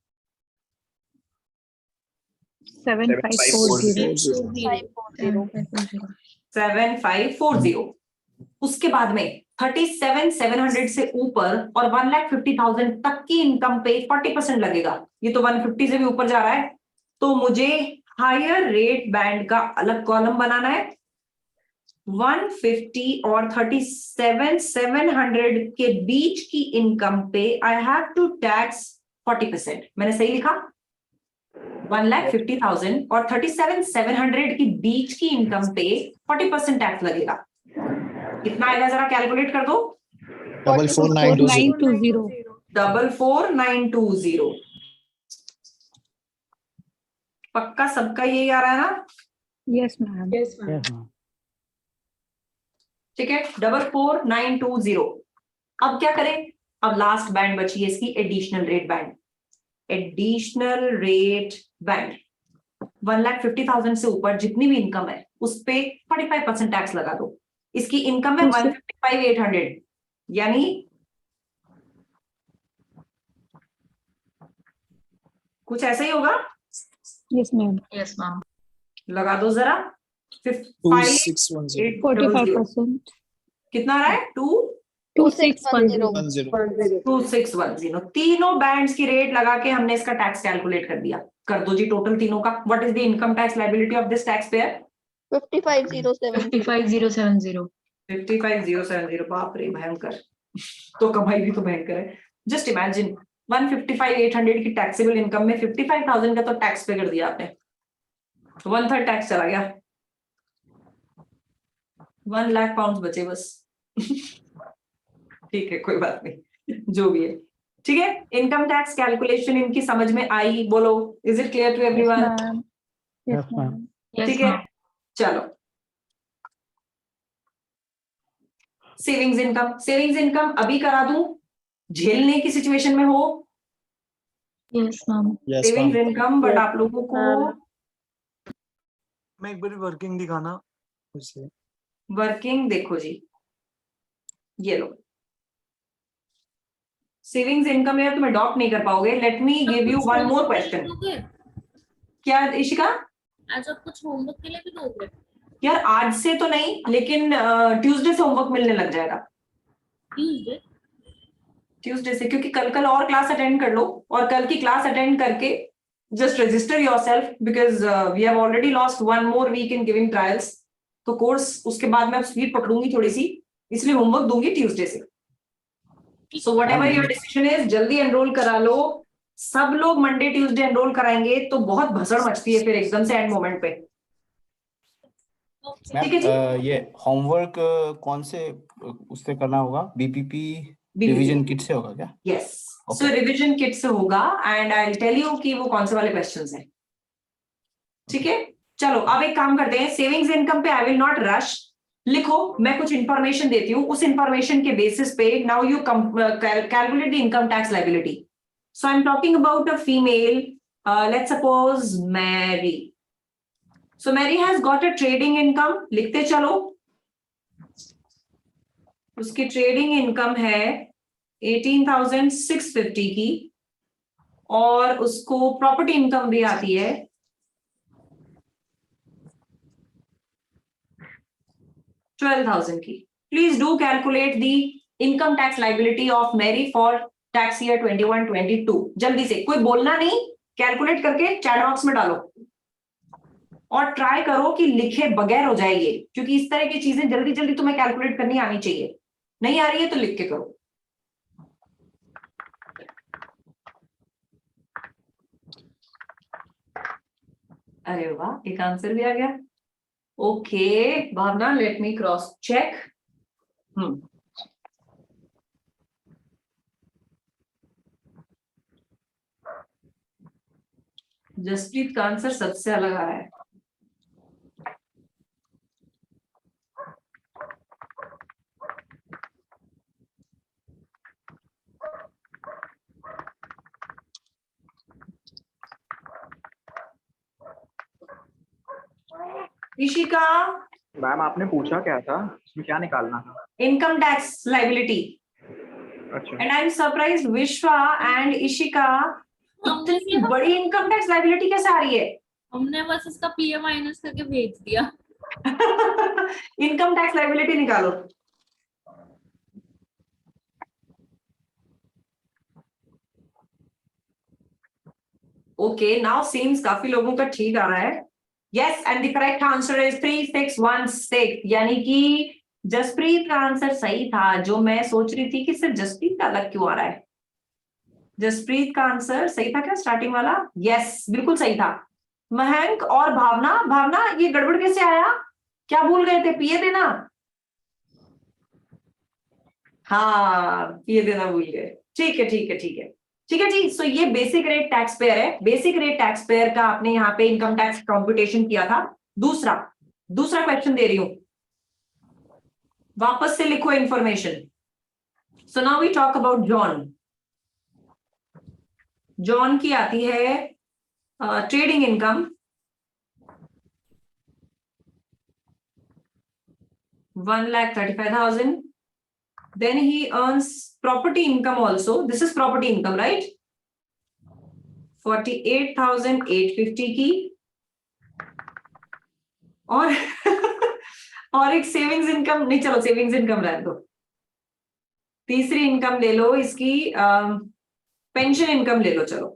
7540। उसके बाद में 37,700 से ऊपर और 1,50,000 तक की इनकम पे 40% लगेगा। ये तो 150 से भी ऊपर जा रहा है, तो मुझे हायर रेट बैंड का अलग कॉलम बनाना है। 150 और 37,700 के बीच की इनकम पे आई हैव टू टैक्स 40%। मैंने सही लिखा? 1,50,000 और 37,700 के बीच की इनकम पे 40% टैक्स लगेगा। कितना आएगा जरा कैलकुलेट कर दो। 44,920। 44,920। पक्का सबका यही आ रहा है ना? Yes, ma'am. Yes, ma'am. ठीक है, 44,920। अब क्या करें? अब लास्ट बैंड बची है इसकी, additional rate band. Additional rate band 1,50,000 से ऊपर जितनी भी इनकम है उस पे 45% टैक्स लगा दो। इसकी इनकम है 155,800, यानी कुछ ऐसा ही होगा। Yes, ma'am. Yes, ma'am. लगा दो जरा। 2610। 45%. कितना आ रहा है? 2610। तीनों बैंड्स की रेट लगा के हमने इसका टैक्स कैलकुलेट कर दिया। कर दो जी टोटल तीनों का। What is the income tax liability of this tax payer? 55,070। 55,070। बाप रे, भयंकर। तो कमाई भी तो भयंकर है। जस्ट इमेजिन 155,800 की टैक्सेबल इनकम में 55,000 का तो टैक्स पे कर दिया आपने, 1/3 टैक्स चला गया। 1 लाख पाउंड बचे बस। ठीक है, कोई बात नहीं, जो भी है। ठीक है, इनकम टैक्स कैलकुलेशन इनकी समझ में आई? बोलो, is it clear to everyone? Yes, ma'am. ठीक है, चलो। सेविंग्स इनकम अभी करा दूं, झेलने की सिचुएशन में हो? Yes, ma'am. Savings income, but आप लोगों को मैं एक बार वर्किंग दिखाना उसे। वर्किंग देखो जी, ये लो सेविंग्स इनकम। यार तुम अडॉप्ट नहीं कर पाओगे। Let me give you one more question. क्या इशिका? आज आप कुछ होमवर्क के लिए भी दोगे? यार आज से तो नहीं, लेकिन ट्यूसडे से होमवर्क मिलने लग जाएगा। ट्यूसडे से, क्योंकि कल और क्लास अटेंड कर लो, और कल की क्लास अटेंड करके just register yourself, because we have already lost 1 more week in giving trials. तो कोर्स उसके बाद मैं स्पीड पकड़ूंगी थोड़ी सी, इसलिए होमवर्क दूंगी ट्यूसडे से। So whatever your decision is, जल्दी एनरोल करा लो। सब लोग मंडे ट्यूसडे एनरोल कराएंगे तो बहुत भसड़ मचती है फिर एकदम से एंड मोमेंट पे। ठीक है जी। ये होमवर्क कौन से उससे करना होगा? बीपीपी रिवीजन किट से होगा क्या? यस, सो रिवीजन किट से होगा, and I will tell you कि वो कौन से वाले क्वेश्चंस हैं। ठीक है, चलो अब एक काम करते हैं, सेविंग्स इनकम पे आई विल नॉट रश, लिखो, मैं कुछ इंफॉर्मेशन देती हूँ, उस इंफॉर्मेशन के बेसिस पे now you calculate the income tax liability. So I am talking about a female, let's suppose Mary. So Mary has got a trading income, लिखते चलो, उसकी ट्रेडिंग इनकम है 18,650 की, और उसको प्रॉपर्टी इनकम भी आती है 12,000 की. Please do calculate the income tax liability of Mary for tax year 21-22. जल्दी से, कोई बोलना नहीं, कैलकुलेट करके चैट बॉक्स में डालो और ट्राई करो कि लिखे बगैर हो जाए ये, क्योंकि इस तरह की चीजें जल्दी जल्दी तुम्हें कैलकुलेट करनी आनी चाहिए. नहीं आ रही है तो लिख के करो. अरे वाह, एक आंसर भी आ गया. Okay Bhavna, let me cross check. Jaspreet का आंसर सबसे अलग आ रहा है. ईशिका, मैम आपने पूछा क्या था, उसमें क्या निकालना था? Income tax liability. अच्छा. एंड आई एम सरप्राइज्ड विश्वा एंड ईशिका, इतनी बड़ी इनकम टैक्स लाइबिलिटी कैसे आ रही है? हमने बस इसका पीए माइनस करके भेज दिया. इनकम टैक्स लाइबिलिटी निकालो. ओके, नाउ सीम्स काफी लोगों का ठीक आ रहा है. Yes, and the correct answer is 3616, यानी कि जसप्रीत का आंसर सही था. जो मैं सोच रही थी कि सिर्फ जसप्रीत का अलग क्यों आ रहा है. जसप्रीत का आंसर सही था क्या स्टार्टिंग वाला? यस, बिल्कुल सही था. महंक और भावना, भावना ये गड़बड़ कैसे आया? क्या भूल गए थे? पीए देना. हाँ, पीए देना भूल गए. ठीक है ठीक है ठीक है ठीक है जी. सो ये बेसिक रेट टैक्स पेयर है. बेसिक रेट टैक्स पेयर का आपने यहाँ पे इनकम टैक्स कॉम्प्यूटेशन किया था. दूसरा क्वेश्चन दे रही हूं, वापस से लिखो information. So now we talk about John. John की आती है trading income 1,35,000. Then he earns property income also. This is property income, right? 48,850 की, और और एक सेविंग्स इनकम, नहीं चलो सेविंग्स इनकम रहने दो. तीसरी इनकम ले लो इसकी, पेंशन इनकम ले लो. चलो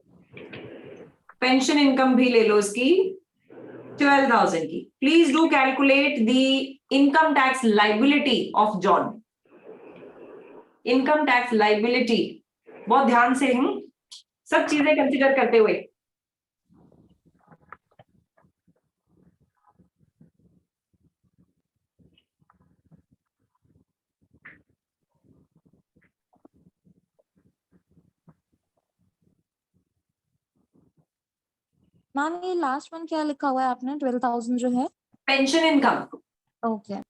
पेंशन इनकम भी ले लो इसकी 12,000 की. Please do calculate the income tax liability of John. Income tax liability बहुत ध्यान से, सब चीजें कंसिडर करते हुए. मैम ये लास्ट वन क्या लिखा हुआ है आपने? 12,000 जो है पेंशन इनकम. ओके.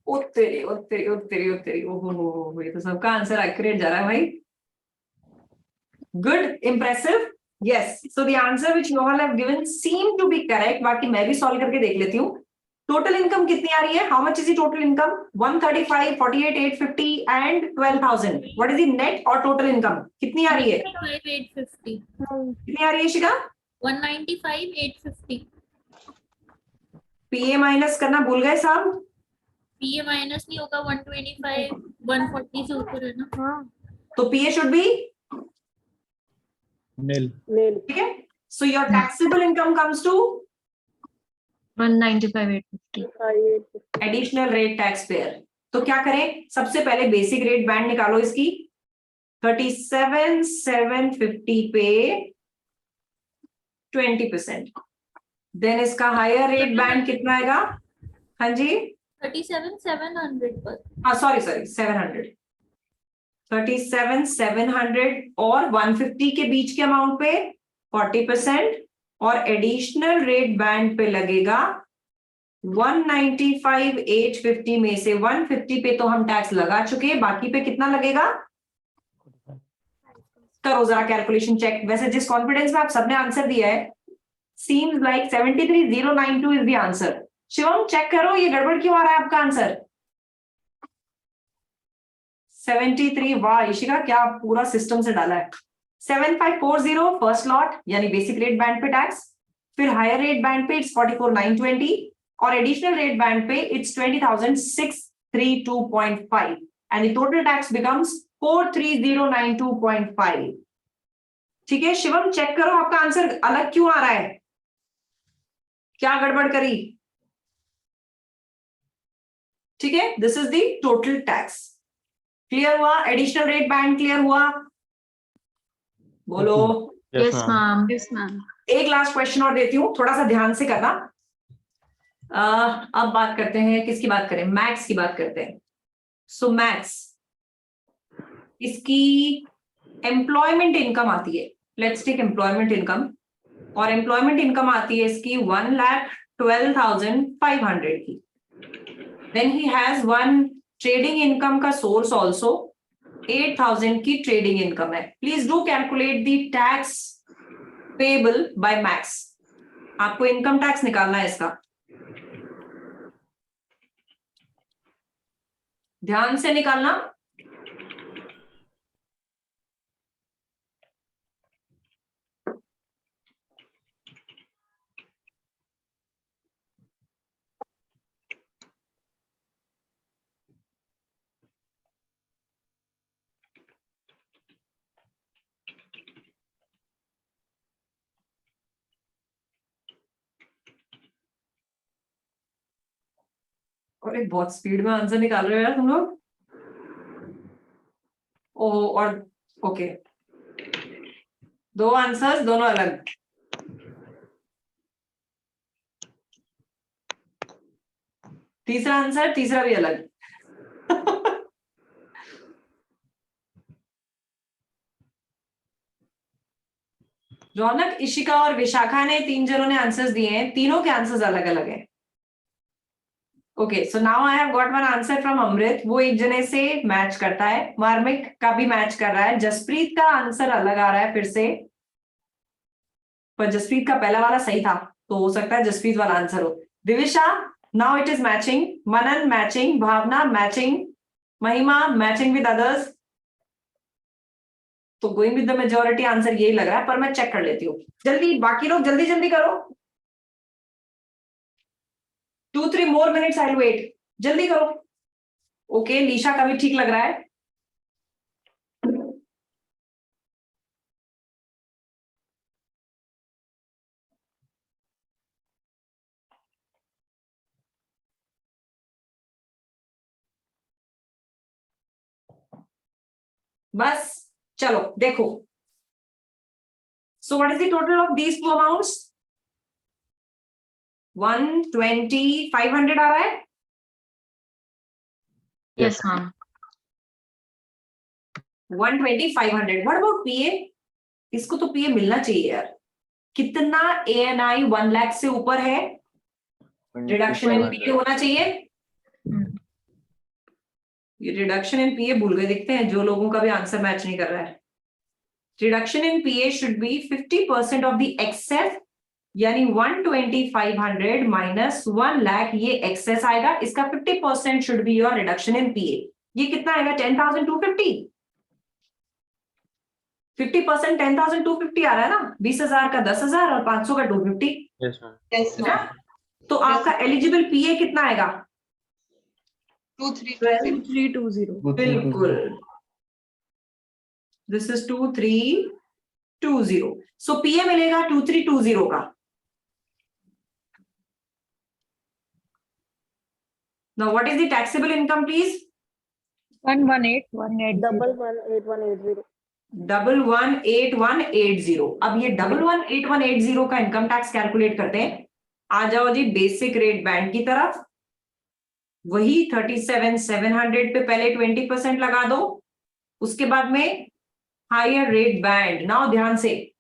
उत्तरी उत्तरी उत्तरी उत्तरी, ओहो, ये तो सबका आंसर एक्यूरेट जा रहा है भाई. Good, impressive. Yes, so the answer which you all have given seem to be correct. बाकी मैं भी सॉल्व करके देख लेती हूँ. टोटल इनकम कितनी आ रही है? How much is the total income? 135, 48, 850 and 12,000. What is the net or total income? कितनी आ रही है? 850. कितनी आ रही है शिका? 195, 850. PA माइनस करना भूल गए साहब? PA माइनस नहीं होगा, 125, 140 से ऊपर है ना? तो PA should be nil. ठीक है. So your taxable income comes to 195, 850. Additional rate tax payer. तो क्या करें? सबसे पहले बेसिक रेट बैंड निकालो इसकी. 37,750 पे 20%. देन इसका हायर रेट बैंड कितना आएगा? हाँ जी 37,700 पर. हाँ सॉरी 700. 37,700 और 150 के बीच के अमाउंट पे 40% और एडिशनल रेट बैंड पे लगेगा 195,850 में से 150 पे तो हम टैक्स लगा चुके. बाकी पे कितना लगेगा? करो जरा कैलकुलेशन चेक. वैसे जिस कॉन्फिडेंस में आप सबने आंसर दिया है, seems like 73,092 is the answer. Shivam check करो ये गड़बड़ क्यों आ रहा है आपका आंसर? 73. वाह इशिका क्या पूरा सिस्टम से डाला है. 7540 फर्स्ट लॉट यानी बेसिक रेट बैंड पे टैक्स. फिर हायर रेट बैंड पे इट्स 44,920 और एडिशनल रेट बैंड पे it's 20,632.5 and the total tax becomes 43092.5. ठीक है शिवम चेक करो आपका आंसर अलग क्यों आ रहा है? क्या गड़बड़ करी? ठीक है. This is the total tax. Clear हुआ? एडिशनल रेट बैंड क्लियर हुआ? बोलो. Yes, ma'am. Yes, ma'am. एक लास्ट क्वेश्चन और देती हूँ, थोड़ा सा ध्यान से करना. अब बात करते हैं, किसकी बात करें? मैथ्स की बात करते हैं. सो मैथ्स इसकी एम्प्लॉयमेंट इनकम आती है. Let's take employment income. और एम्प्लॉयमेंट इनकम आती है इसकी 1,12,500 की. Then he has one trading income का सोर्स ऑल्सो 8,000 की ट्रेडिंग इनकम है. Please do calculate the tax payable by Max. आपको इनकम टैक्स निकालना है इसका. ध्यान से निकालना. और एक बहुत स्पीड में आंसर निकाल रहे हो यार तुम लोग. ओ और ओके 2 आंसर्स दोनों अलग. तीसरा आंसर तीसरा भी अलग. रौनक, इशिका और विशाखा ने 3 जनों ने आंसर्स दिए हैं. तीनों के आंसर्स अलग अलग हैं. Okay so now I have got one answer from Amrit. वो एक जने से मैच करता है. मार्मिक का भी मैच कर रहा है. जसप्रीत का आंसर अलग आ रहा है फिर से, पर जसप्रीत का पहला वाला सही था तो हो सकता है जसप्रीत वाला आंसर हो. Divisha now it is matching. Manan matching. Bhavna matching. Mahima matching with others. तो going with the majority answer यही लग रहा है, पर मैं चेक कर लेती हूँ. जल्दी बाकी लोग जल्दी जल्दी करो. 2-3 more minutes I'll wait. जल्दी करो. ओके लीशा का भी ठीक लग रहा है. बस चलो देखो. So what is the total of these two amounts? 120,500 आ रहा है. Yes, ma'am. 120,500. What about PA? इसको तो PA मिलना चाहिए यार. कितना ANI 1 लाख से ऊपर है? रिडक्शन इन PA होना चाहिए. ये रिडक्शन इन PA भूल गए. दिखते हैं जो लोगों का भी आंसर मैच नहीं कर रहा है. Reduction in PA should be 50% of the excess, यानी 12500 माइनस 1 लाख, ये एक्सेस आएगा, इसका 50% should be your reduction in PA. ये कितना आएगा? 10,250। 50% 10,250 आ रहा है ना, 20,000 का 10,000 और 500 का 250। Yes ma'am. है? तो आपका एलिजिबल पीए कितना आएगा? 2320. बिल्कुल, दिस इज 2320। सो पीए मिलेगा 2320 का। Now what is the taxable income please? 118180. 118180। अब ये 118180 का इनकम टैक्स कैलकुलेट करते हैं। आ जाओ जी बेसिक रेट बैंड की तरफ, वही 37,700 पे पहले 20% लगा दो, उसके बाद में हायर रेट बैंड। नाउ ध्यान से,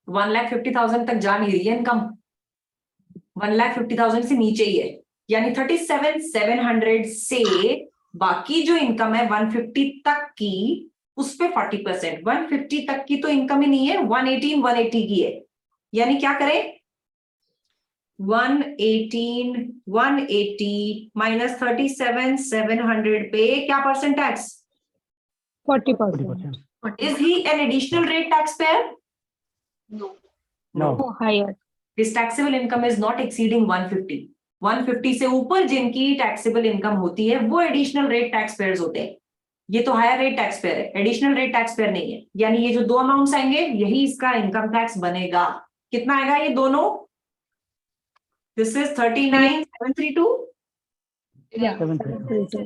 1,50,000 तक जा नहीं रही है इनकम, 1,50,000 से नीचे ही है, यानी 37,700 से बाकी जो इनकम है 150 तक की, उस पे 40%। 150 तक की तो इनकम ही नहीं है, 180 की है, यानी क्या करें? 180 माइनस 37,700 पे क्या percent tax? 40%. Is he an additional rate taxpayer? No. Higher. His taxable income is not exceeding 150. 150 से ऊपर जिनकी टैक्सेबल इनकम होती है वो एडिशनल रेट टैक्स पेयर्स होते हैं। ये तो हायर रेट टैक्स पेयर है, एडिशनल रेट टैक्स पेयर नहीं है। यानी ये जो दो अमाउंट्स आएंगे यही इसका इनकम टैक्स बनेगा। कितना आएगा ये दोनों? This is 39,732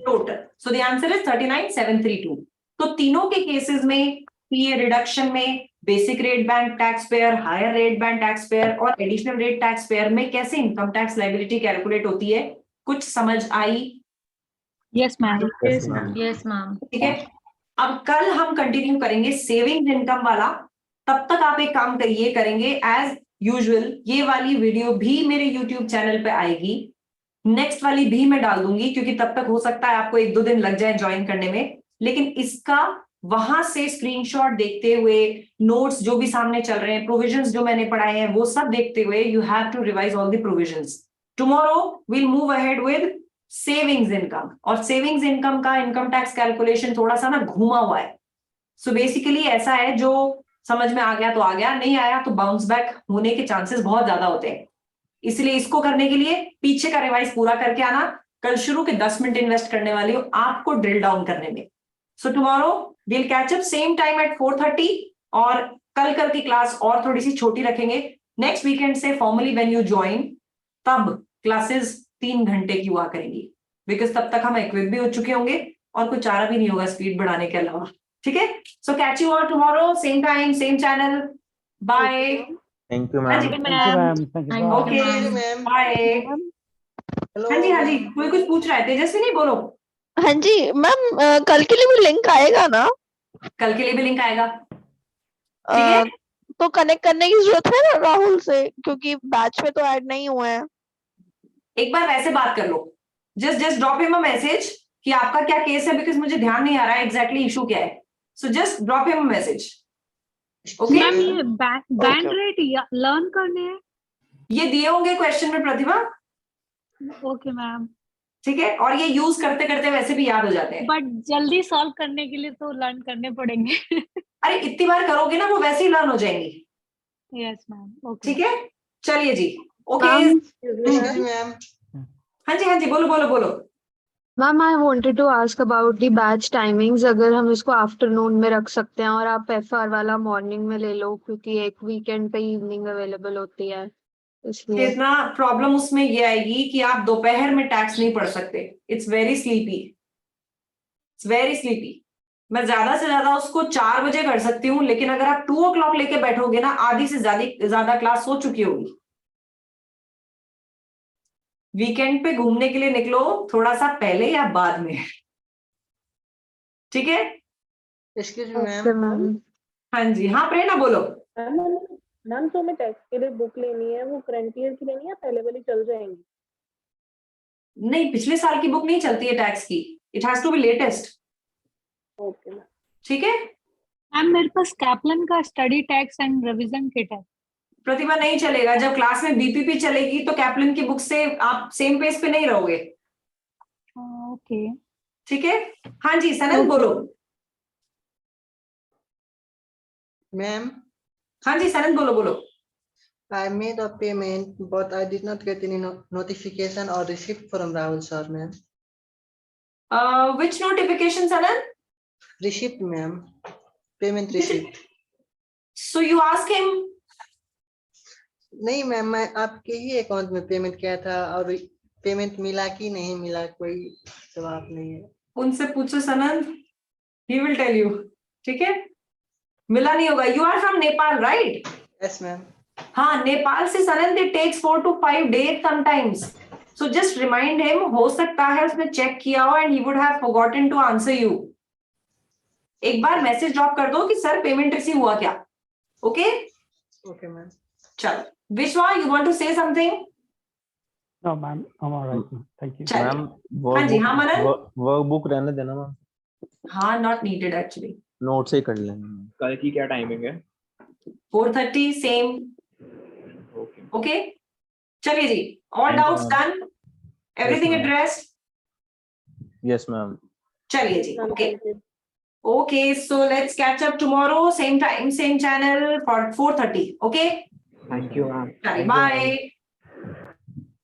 total. So the answer is 39,732। तो तीनों के केसेस में पीए रिडक्शन में basic rate band taxpayer, higher rate band taxpayer और एडिशनल रेट टैक्स पेयर में कैसे इनकम टैक्स लायबिलिटी कैलकुलेट होती है, कुछ समझ आई? Yes, ma'am. Yes, ma'am. ठीक है, अब कल हम कंटिन्यू करेंगे सेविंग्स इनकम वाला। तब तक आप एक काम करिए, करेंगे एज यूजुअल, ये वाली वीडियो भी मेरे यूट्यूब चैनल पे आएगी, नेक्स्ट वाली भी मैं डाल दूंगी, क्योंकि तब तक हो सकता है आपको 1-2 दिन लग जाए ज्वाइन करने में। लेकिन इसका वहां से स्क्रीनशॉट देखते हुए, नोट्स जो भी सामने चल रहे हैं, प्रोविजंस जो मैंने पढ़ाए हैं वो सब देखते हुए, you have to revise all the provisions. Tomorrow will move ahead with savings income, और सेविंग्स इनकम का इनकम टैक्स कैलकुलेशन थोड़ा सा ना घूमा हुआ है। सो बेसिकली ऐसा है, जो समझ में आ गया तो आ गया, नहीं आया तो बाउंस बैक होने के चांसेस बहुत ज्यादा होते हैं। इसलिए इसको करने के लिए पीछे का रिवाइज पूरा करके आना। कल शुरू के 10 मिनट इन्वेस्ट करने वाली हूं आपको ड्रिल डाउन करने में। So tomorrow will catch up same time at 4:30, और कल की क्लास और थोड़ी सी छोटी रखेंगे। नेक्स्ट वीकेंड से फॉर्मली व्हेन यू ज्वाइन, तब क्लासेस 3 घंटे की हुआ करेंगी, बिकॉज तब तक हम इक्विप भी हो चुके होंगे और कुछ चारा भी नहीं होगा स्पीड बढ़ाने के अलावा। ठीक है, so catch you all tomorrow same time same channel. Bye. Thank you हाँ जी मैम। Okay bye. हाँ जी कोई कुछ पूछ रहा है? तेजस्वी नहीं, बोलो। हाँ जी मैम, कल के लिए भी लिंक आएगा ना? कल के लिए भी लिंक आएगा, ठीक है? तो कनेक्ट करने की जरूरत है ना राहुल से, क्योंकि बैच में तो ऐड नहीं हुए हैं। एक बार वैसे बात कर लो, just drop him a message कि आपका क्या केस है, बिकॉज मुझे ध्यान नहीं आ रहा है एग्जैक्टली इशू क्या है। So just drop him a message. Okay ma'am, ये बैंड रेट लर्न करने हैं? ये दिए होंगे क्वेश्चन में प्रतिभा। Okay ma'am. ठीक है, और ये यूज करते करते वैसे भी याद हो जाते हैं। बट जल्दी सॉल्व करने के लिए तो लर्न करने पड़ेंगे। अरे इतनी बार करोगे ना वो वैसे ही लर्न हो जाएंगी। Yes ma'am. ओके, ठीक है, चलिए जी। ओके मैम, हाँ जी बोलो। Ma'am I wanted to ask about the batch timings, अगर हम इसको आफ्टरनून में रख सकते हैं और आप एफआर वाला मॉर्निंग में ले लो, क्योंकि एक वीकेंड पे इवनिंग अवेलेबल होती है, इसलिए। इतना प्रॉब्लम उसमें ये आएगी कि आप दोपहर में टैक्स नहीं पढ़ सकते। It's very sleepy. मैं ज्यादा से ज्यादा उसको 4 बजे कर सकती हूँ, लेकिन अगर आप 2 o'clock लेके बैठोगे ना, आधी से ज्यादा क्लास हो चुकी होगी। वीकेंड पे घूमने के लिए निकलो थोड़ा सा पहले या बाद में, ठीक है? Excuse me ma'am. हाँ जी, हाँ प्रेरणा बोलो। मैम तो हमें टैक्स के लिए बुक लेनी है, वो करंट ईयर की लेनी है, पहले वाली चल जाएंगी? नहीं, पिछले साल की बुक नहीं चलती है टैक्स की, it has to be latest. Okay ma'am. ठीक है, मैम मेरे पास कैप्लन का study tax and revision kit है। प्रतिभा नहीं चलेगा, जब क्लास में बीपीपी चलेगी तो कैप्लन की बुक से आप सेम पेज पे नहीं रहोगे। ओके ठीक है, हाँ जी सनन बोलो। Ma'am, हाँ जी सनन बोलो बोलो। I made a payment, but I did not get any notification or receipt from Rahul sir, ma'am. Which notification Sanon? Receipt, ma'am. Payment receipt. So you ask him? नहीं मैम, मैं आपके ही अकाउंट में पेमेंट किया था और पेमेंट मिला कि नहीं मिला कोई जवाब नहीं है। उनसे पूछो सनन, he will tell you। ठीक है, मिला नहीं होगा। You are from Nepal, right? Yes, ma'am. हाँ, नेपाल से सनन it takes 4 to 5 days sometimes. So just remind him, हो सकता है उसने चेक किया हो and he would have forgotten to answer you। एक बार मैसेज ड्रॉप कर दो कि सर पेमेंट रिसीव हुआ क्या। Okay okay ma'am. चलो विश्वा, you want to say something? No, ma'am, I'm all right. Thank you. चलो। मैम हाँ जी, हाँ मनन। वर्कबुक रहने देना मैम, हाँ, not needed actually। नोट से ही कर लेंगे। कल की क्या टाइमिंग है? 4:30 सेम। ओके चलिए जी, all doubts done, everything addressed? Yes ma'am. चलिए जी, okay okay, so let's catch up tomorrow, same time, same channel for 4:30, okay? Thank you, ma'am. Bye.